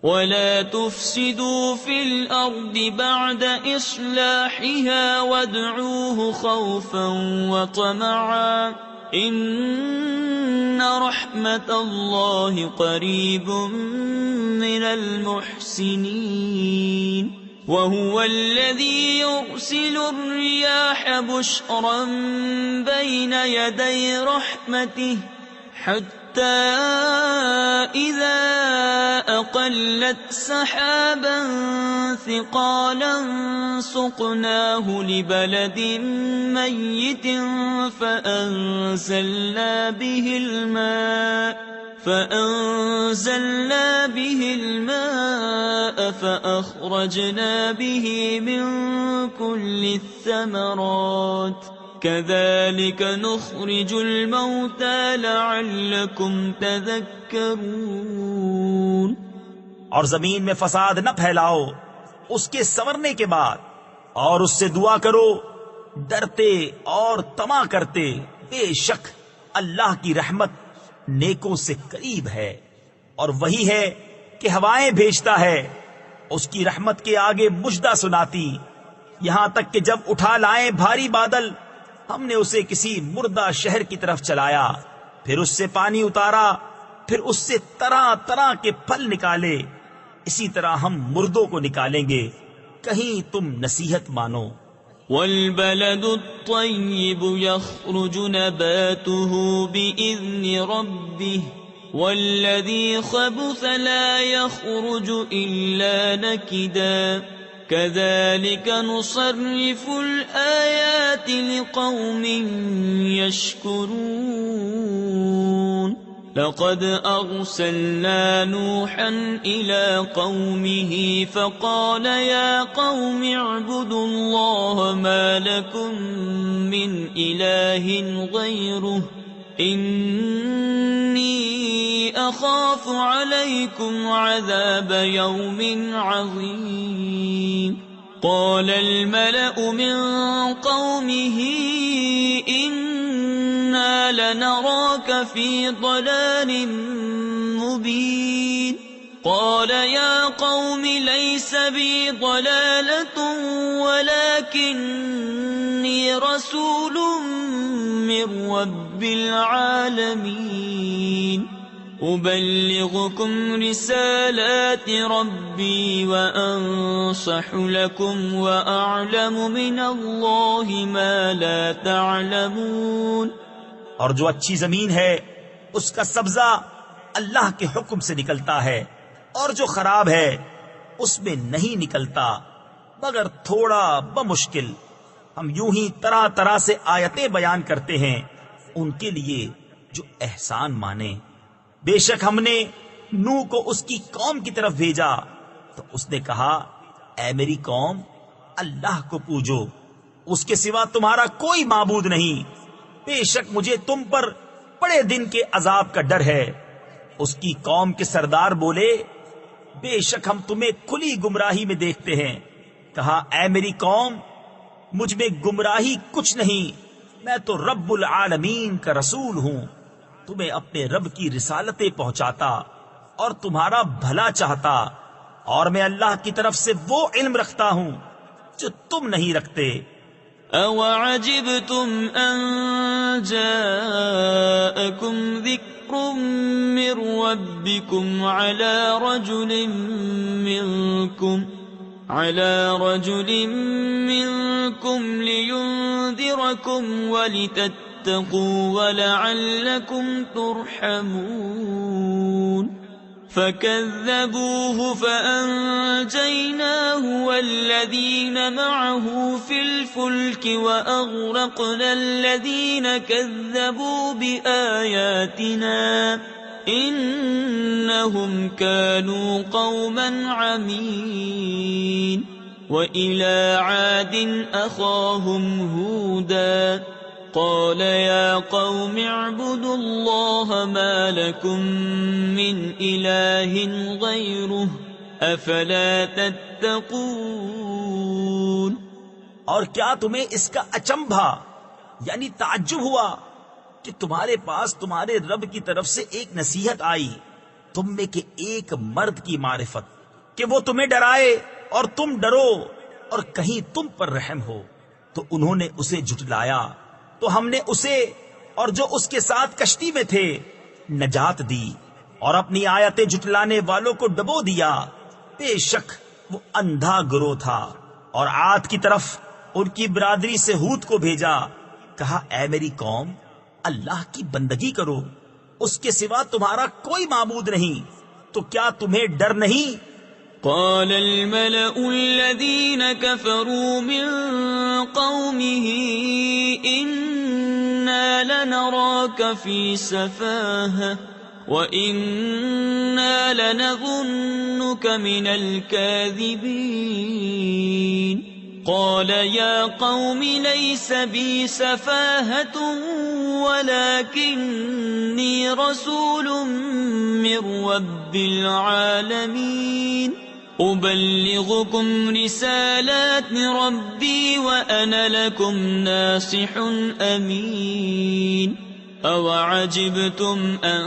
[SPEAKER 1] ولا تفسدوا في الأرض بعد إصلاحها وادعوه خوفا وطمعا إن رحمة الله قريب من المحسنين وهو الذي يرسل الرياح بشرا بين يدي رحمته حتى إذا أقلت سحابا ثقالا سقناه لبلد ميت فأنزلنا به الماء فأخرجنا به من كل الثمرات كذلك نخرج الموتى لعلكم تذكرون۔
[SPEAKER 2] اور زمین میں فساد نہ پھیلاؤ اس کے سنورنے کے بعد، اور اس سے دعا کرو ڈرتے اور طمع کرتے، بے شک اللہ کی رحمت نیکوں سے قریب ہے۔ اور وہی ہے کہ ہوائیں بھیجتا ہے اس کی رحمت کے آگے مژدہ سناتی، یہاں تک کہ جب اٹھا لائیں بھاری بادل، ہم نے اسے کسی مردہ شہر کی طرف چلایا، پھر اس سے پانی اتارا، پھر اس سے طرح طرح کے پھل نکالے، اسی طرح ہم مردوں کو نکالیں گے، کہیں تم نصیحت مانو۔
[SPEAKER 1] والبلد الطيب يخرج نباته بإذن ربه والذي خبث لا يخرج إلا نكدا كذلك نصرف الآيات لقوم يشكرون لقد أرسلنا نوحا إلى قومه فقال يا قوم اعبدوا الله ما لكم من إله غيره إني أخاف عليكم عذاب يوم عظيم قال الملأ من قومه إنا لنراك في ضلال مبين قال يا قوم ليس بي ضلالة ولكني رسول من رب العالمين أبلغكم رسالات ربي وأنصح لكم وأعلم من الله ما لا تعلمون۔
[SPEAKER 2] اور جو اچھی زمین ہے اس کا سبزہ اللہ کے حکم سے نکلتا ہے، اور جو خراب ہے اس میں نہیں نکلتا مگر تھوڑا بمشکل۔ ہم یوں ہی طرح طرح سے آیتیں بیان کرتے ہیں ان کے لیے جو احسان مانے۔ بے شک ہم نے نوح کو اس کی قوم کی طرف بھیجا تو اس نے کہا، اے میری قوم، اللہ کو پوجو، اس کے سوا تمہارا کوئی معبود نہیں، بے شک مجھے تم پر بڑے دن کے عذاب کا ڈر ہے۔ اس کی قوم کے سردار بولے، بے شک ہم تمہیں کھلی گمراہی میں دیکھتے ہیں۔ کہا، اے میری قوم، مجھ میں گمراہی کچھ نہیں، میں تو رب العالمین کا رسول ہوں، تمہیں اپنے رب کی رسالتیں پہنچاتا اور تمہارا بھلا چاہتا، اور میں اللہ کی طرف سے وہ علم رکھتا ہوں جو تم نہیں رکھتے۔
[SPEAKER 1] أَوَعَجِبْتُمْ أَن جَاءَكُمْ ذِكْرٌ مِّن رَّبِّكُمْ عَلَى رَجُلٍ مِّنكُمْ لِيُنذِرَكُمْ وَلِتَتَّقُوا وَلَعَلَّكُمْ تُرْحَمُونَ فكذبوه فأنجيناه والذين معه في الفلك وأغرقنا الذين كذبوا بآياتنا إنهم كانوا قوما عمين وإلى عاد أخاهم هودا قال يا قوم اعبدوا الله ما لكم من إله غيره أفلا تتقون۔
[SPEAKER 2] اور کیا تمہیں اس کا اچنبھا یعنی تعجب ہوا کہ تمہارے پاس تمہارے رب کی طرف سے ایک نصیحت آئی تم میں کے ایک مرد کی معرفت کہ وہ تمہیں ڈرائے اور تم ڈرو اور کہیں تم پر رحم ہو، تو انہوں نے اسے جھٹلایا تو ہم نے اسے اور جو اس کے ساتھ کشتی میں تھے نجات دی اور اپنی آیتیں جھٹلانے والوں کو ڈبو دیا۔ بے شک وہ اندھا گروہ تھا۔ اور عاد کی طرف ان کی برادری سے ہود کو بھیجا، کہا، اے میری قوم، اللہ کی بندگی کرو، اس کے سوا تمہارا کوئی معبود نہیں، تو کیا تمہیں ڈر نہیں؟
[SPEAKER 1] قال الملأ الذين كفروا من قومه إنا لنراك في سفاهة وإنا لنظنك من الكاذبين قال يا قوم ليس بي سفاهة ولكني رسول من رب العالمين أبلغكم رسالات ربي وأنا لكم ناصح أمين أوعجبتم أن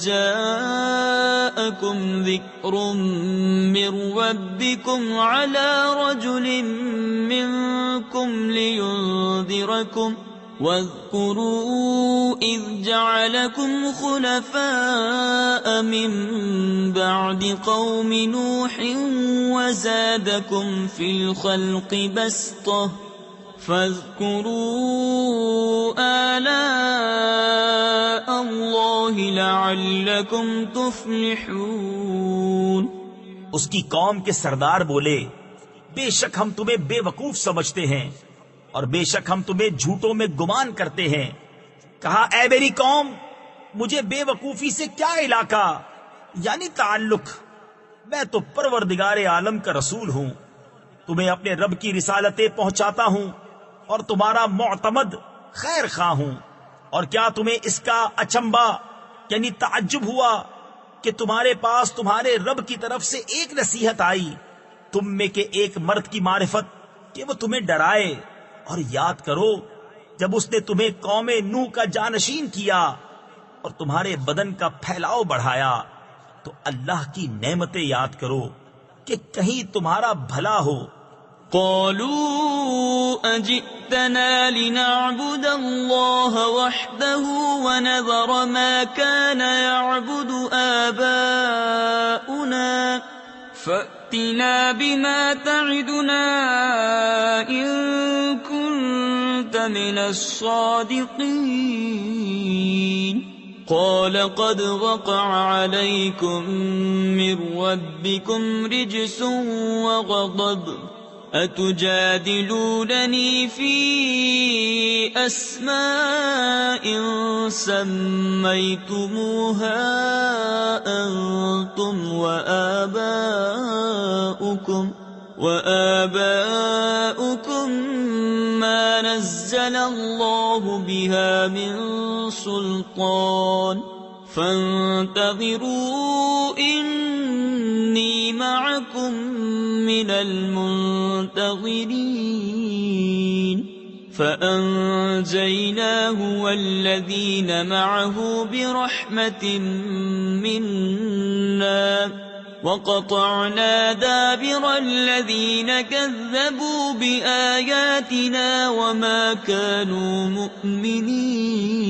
[SPEAKER 1] جاءكم ذكر من ربكم على رجل منكم لينذركم واذكروا إذ جعلكم خلفاء من بعد قوم نوح وزادكم في الخلق بسطة فاذكروا آلاء الله لعلكم تفلحون۔
[SPEAKER 2] اس کی قوم کے سردار بولے، بے شک ہم تمہیں بے وقوف سمجھتے ہیں اور بے شک ہم تمہیں جھوٹوں میں گمان کرتے ہیں۔ کہا، اے میری قوم، مجھے بے وقوفی سے کیا علاقہ یعنی تعلق، میں تو پروردگار عالم کا رسول ہوں، تمہیں اپنے رب کی رسالتیں پہنچاتا ہوں اور تمہارا معتمد خیر خواہ ہوں۔ اور کیا تمہیں اس کا اچنبھا یعنی تعجب ہوا کہ تمہارے پاس تمہارے رب کی طرف سے ایک نصیحت آئی تم میں کے ایک مرد کی معرفت کہ وہ تمہیں ڈرائے؟ اور یاد کرو جب اس نے تمہیں قوم نوح کا جانشین کیا اور تمہارے بدن کا پھیلاؤ بڑھایا، تو اللہ کی نعمتیں یاد کرو کہ کہیں تمہارا بھلا ہو۔
[SPEAKER 1] قالوا أجئتنا لنعبد الله وحده ونذر ما كان يعبد آباؤنا فأتنا بما تعدنا إن كنت من الصادقين قال قد وقع عليكم من ربكم رجس وغضب أتجادلونني في أسماء سميتموها أنتم وآباؤكم ما نزل الله بها من سلطان فانتظروا إني معكم من المنتظرين فأنجيناه والذين معه برحمة منا وقطعنا دابر الذين كذبوا بآياتنا وما كانوا مؤمنين.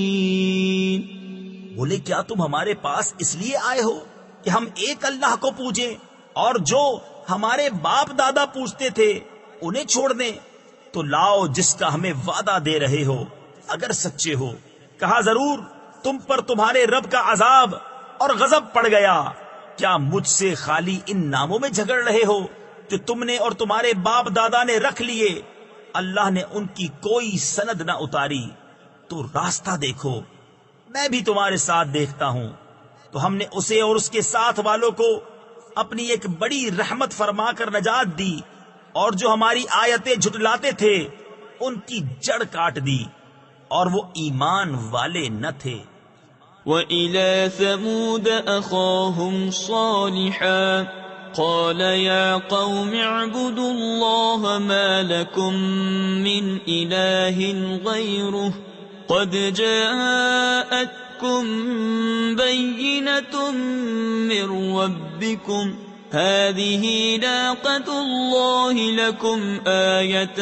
[SPEAKER 2] بولے کیا تم ہمارے پاس اس لیے آئے ہو کہ ہم ایک اللہ کو پوجیں اور جو ہمارے باپ دادا پوجتے تھے انہیں چھوڑ دیں؟ تو لاؤ جس کا ہمیں وعدہ دے رہے ہو اگر سچے ہو. کہا ضرور تم پر تمہارے رب کا عذاب اور غضب پڑ گیا. کیا مجھ سے خالی ان ناموں میں جھگڑ رہے ہو جو تم نے اور تمہارے باپ دادا نے رکھ لیے؟ اللہ نے ان کی کوئی سند نہ اتاری. تو راستہ دیکھو، میں بھی تمہارے ساتھ دیکھتا ہوں. تو ہم نے اسے اور اس کے ساتھ والوں کو اپنی ایک بڑی رحمت فرما کر نجات دی، اور جو ہماری آیتیں جھٹلاتے تھے ان کی جڑ کاٹ دی، اور وہ ایمان والے نہ تھے.
[SPEAKER 1] وَإِلَى ثَمُودَ أَخَاهُمْ صَالِحًا قَالَ يَا قَوْمِ اعْبُدُوا اللَّهَ مَا لَكُمْ مِنْ إِلَٰهٍ غَيْرُهُ قَدْ جَاءَتْكُمْ بَيِّنَةٌ مِّن رَّبِّكُمْ هَٰذِهِ نَاقَةُ اللَّهِ لَكُمْ آيَةً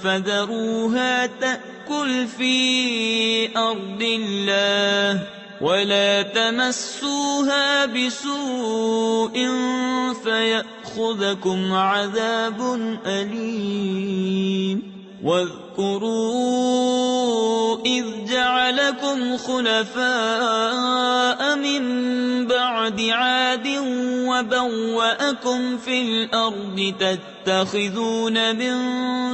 [SPEAKER 1] فَذَرُوهَا تَأْكُلْ فِي أَرْضِ اللَّهِ وَلَا تَمَسُّوهَا بِسُوءٍ فَيَأْخُذَكُمْ عَذَابٌ أَلِيمٌ. واذكروا إذ جعلكم خلفاء من بعد عاد وبوأكم في الأرض تتخذون من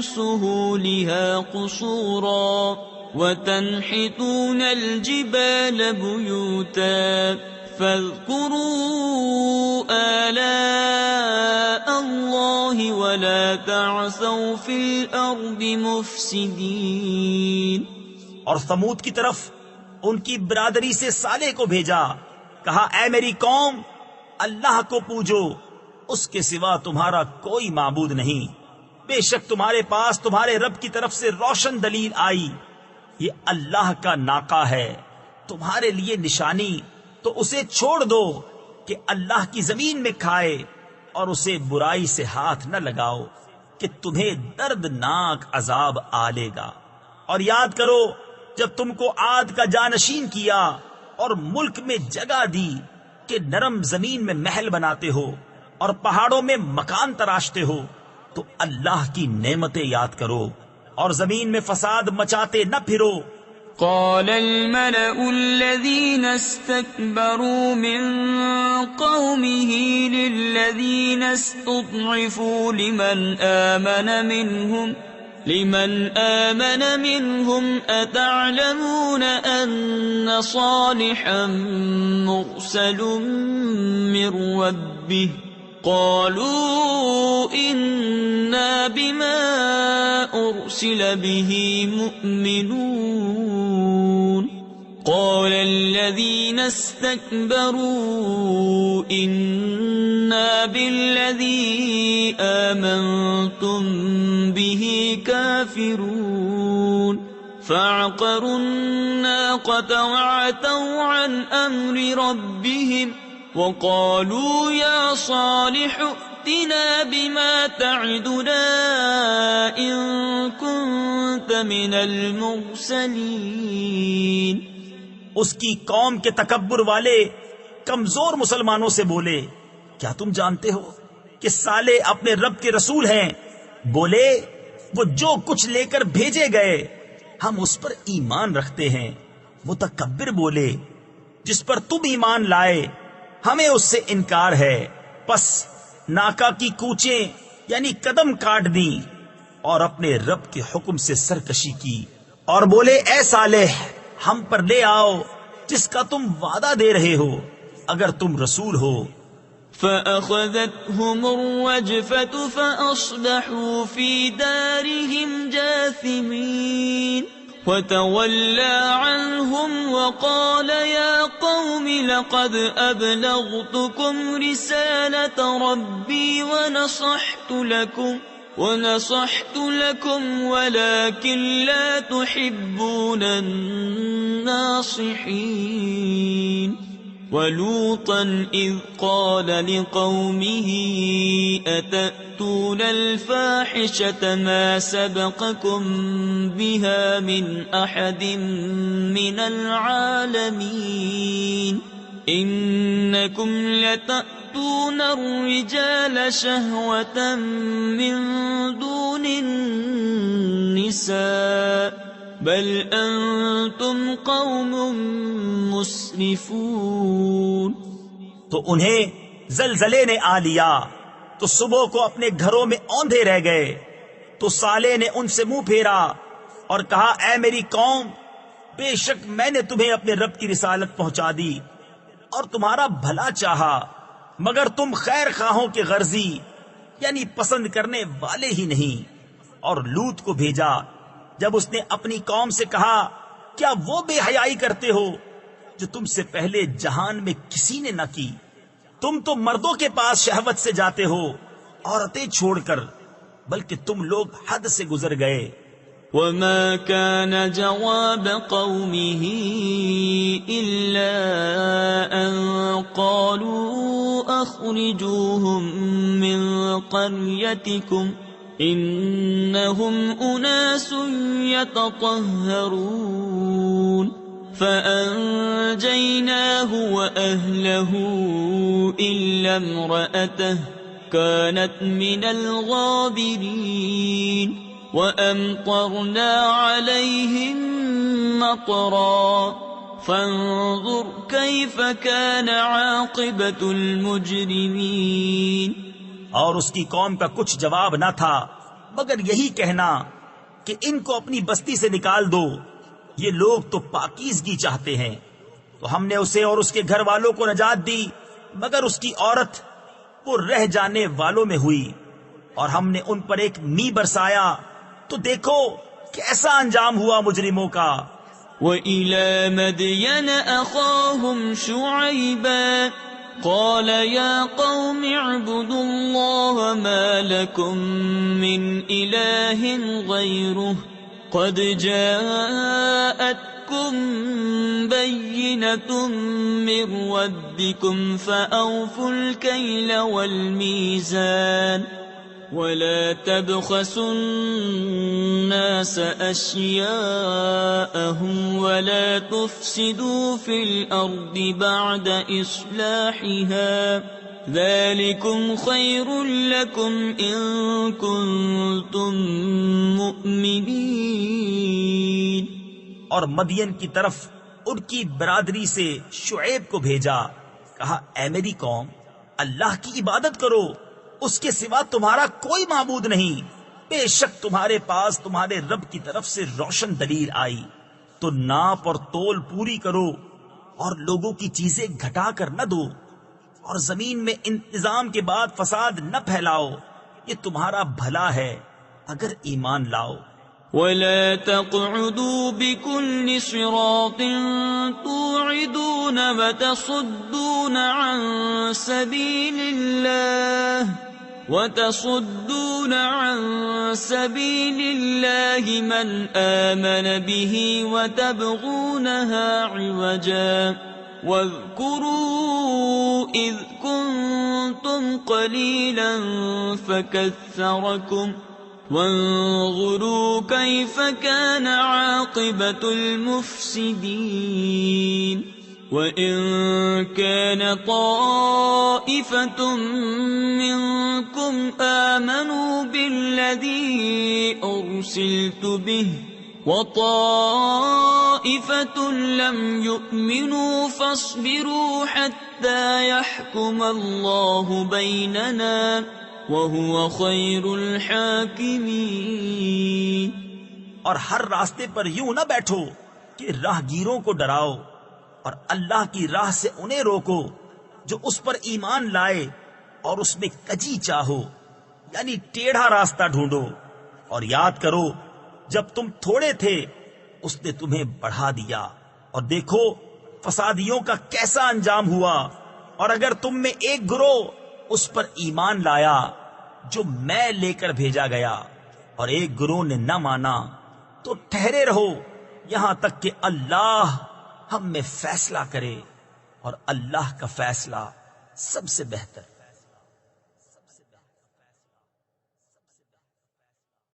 [SPEAKER 1] سهولها قصورا وتنحتون الجبال بيوتا فاذكروا آلاء الله ولا تعثوا في الأرض مفسدين.
[SPEAKER 2] اور ثمود کی طرف ان کی برادری سے صالح کو بھیجا. کہا اے میری قوم، اللہ کو پوجو، اس کے سوا تمہارا کوئی معبود نہیں. بے شک تمہارے پاس تمہارے رب کی طرف سے روشن دلیل آئی. یہ اللہ کا ناقہ ہے تمہارے لیے نشانی، تو اسے چھوڑ دو کہ اللہ کی زمین میں کھائے، اور اسے برائی سے ہاتھ نہ لگاؤ کہ تمہیں دردناک عذاب آلے گا. اور یاد کرو جب تم کو عاد کا جانشین کیا اور ملک میں جگہ دی کہ نرم زمین میں محل بناتے ہو اور پہاڑوں میں مکان تراشتے ہو، تو اللہ کی نعمتیں یاد کرو اور زمین میں فساد مچاتے نہ پھرو.
[SPEAKER 1] قال الملأ الذين استكبروا من قومه للذين استضعفوا لمن آمن منهم أتعلمون أن صالحا مرسل من ربه قالوا إنا بما أرسل به مؤمنون. قال الذين استكبروا إنا بالذي آمنتم به كافرون. فعقروا الناقة وعتوا عن أمر ربهم وقالوا يا صالح فأتنا بما تعدنا إن كنت من المرسلين.
[SPEAKER 2] اس کی قوم کے تکبر والے کمزور مسلمانوں سے بولے کیا تم جانتے ہو کہ صالح اپنے رب کے رسول ہیں؟ بولے وہ جو کچھ لے کر بھیجے گئے ہم اس پر ایمان رکھتے ہیں. متکبر بولے جس پر تم ایمان لائے ہمیں اس سے انکار ہے. پس ناکا کی کوچیں یعنی قدم کاٹ دیں اور اپنے رب کے حکم سے سرکشی کی اور بولے اے صالح ہم پر لے آؤ جس کا تم وعدہ دے رہے ہو اگر تم رسول ہو.
[SPEAKER 1] فأخذتهم الرجفة فأصبحوا في دارهم جاثمين. وتولى عنهم وقال يا قوم لقد أبلغتكم رسالة ربي ونصحت لكم ولكن لا تحبون الناصحين. ولوطا إذ قال لقومه أتأتون الفاحشة ما سبقكم بها من أحد من العالمين إنكم لتأتون الرجال شهوة من دون النساء بل انتم قوم مسرفون.
[SPEAKER 2] تو انہیں زلزلے نے آ لیا تو صبح کو اپنے گھروں میں اوندھے رہ گئے. تو صالح نے ان سے منہ پھیرا اور کہا اے میری قوم بے شک میں نے تمہیں اپنے رب کی رسالت پہنچا دی اور تمہارا بھلا چاہا مگر تم خیر خواہوں کے غرضی یعنی پسند کرنے والے ہی نہیں. اور لوط کو بھیجا جب اس نے اپنی قوم سے کہا کیا وہ بے حیائی کرتے ہو جو تم سے پہلے جہان میں کسی نے نہ کی؟ تم تو مردوں کے پاس شہوت سے جاتے ہو عورتیں چھوڑ کر بلکہ تم لوگ حد سے گزر گئے.
[SPEAKER 1] وما كان جواب قومه إلا أن قالوا أخرجوهم من قريتكم إنهم أناس يتطهرون. فأنجيناه وأهله إلا امرأته كانت من الغابرين. وأمطرنا عليهم مطرا فانظر كيف كان عاقبة المجرمين.
[SPEAKER 2] اور اس کی قوم کا کچھ جواب نہ تھا مگر یہی کہنا کہ ان کو اپنی بستی سے نکال دو، یہ لوگ تو پاکیزگی چاہتے ہیں. تو ہم نے اسے اور اس کے گھر والوں کو نجات دی مگر اس کی عورت وہ رہ جانے والوں میں ہوئی. اور ہم نے ان پر ایک می برسایا تو دیکھو کیسا انجام ہوا مجرموں کا.
[SPEAKER 1] وَإِلَى مَدْيَنَ أَخَاهُمْ شُعَيْبًا قال يا قوم اعبدوا الله ما لكم من إله غيره قد جاءتكم بينة من ربكم فأوفوا الكيل والميزان ولا تبخسوا الناس أشياءهم ولا تفسدوا في الأرض بعد إصلاحها ذلكم خير لكم إن كنتم مؤمنين.
[SPEAKER 2] اور مدین کی طرف ان کی برادری سے شعیب کو بھیجا، کہا اے میری قوم اللہ کی عبادت کرو، اس کے سوا تمہارا کوئی معبود نہیں. بے شک تمہارے پاس تمہارے رب کی طرف سے روشن دلیل آئی، تو ناپ اور تول پوری کرو اور لوگوں کی چیزیں گھٹا کر نہ دو، اور زمین میں انتظام کے بعد فساد نہ پھیلاؤ، یہ تمہارا بھلا ہے اگر ایمان لاؤ.
[SPEAKER 1] ولا تقعدوا بكل صراط توعدون وتصدون عن سبيل الله من آمن به وتبغونها عوجا واذكروا إذ كنتم قليلا فكثركم وانظروا كيف كان عاقبة المفسدين وَإِن كَانَ طَائِفَةٌ مِّنكُمْ آمَنُوا بِالَّذِي أُرْسِلْتُ بِهِ وَطَائِفَةٌ لَّمْ يُؤْمِنُوا فَاصْبِرُوا حَتَّىٰ يَحْكُمَ اللَّهُ بَيْنَنَا وَهُوَ خَيْرُ الْحَاكِمِينَ۔
[SPEAKER 2] اور ہر راستے پر یوں نہ بیٹھو کہ راہ گیروں کو ڈراؤ، اور اللہ کی راہ سے انہیں روکو جو اس پر ایمان لائے، اور اس میں کجی چاہو، یعنی ٹیڑھا راستہ ڈھونڈو۔ اور یاد کرو جب تم تھوڑے تھے اس نے تمہیں بڑھا دیا، اور دیکھو فسادیوں کا کیسا انجام ہوا۔ اور اگر تم میں ایک گروہ اس پر ایمان لایا جو میں لے کر بھیجا گیا، اور ایک گروہ نے نہ مانا، تو ٹھہرے رہو یہاں تک کہ اللہ ہم میں فیصلہ کرے، اور اللہ کا فیصلہ سب سے بہتر۔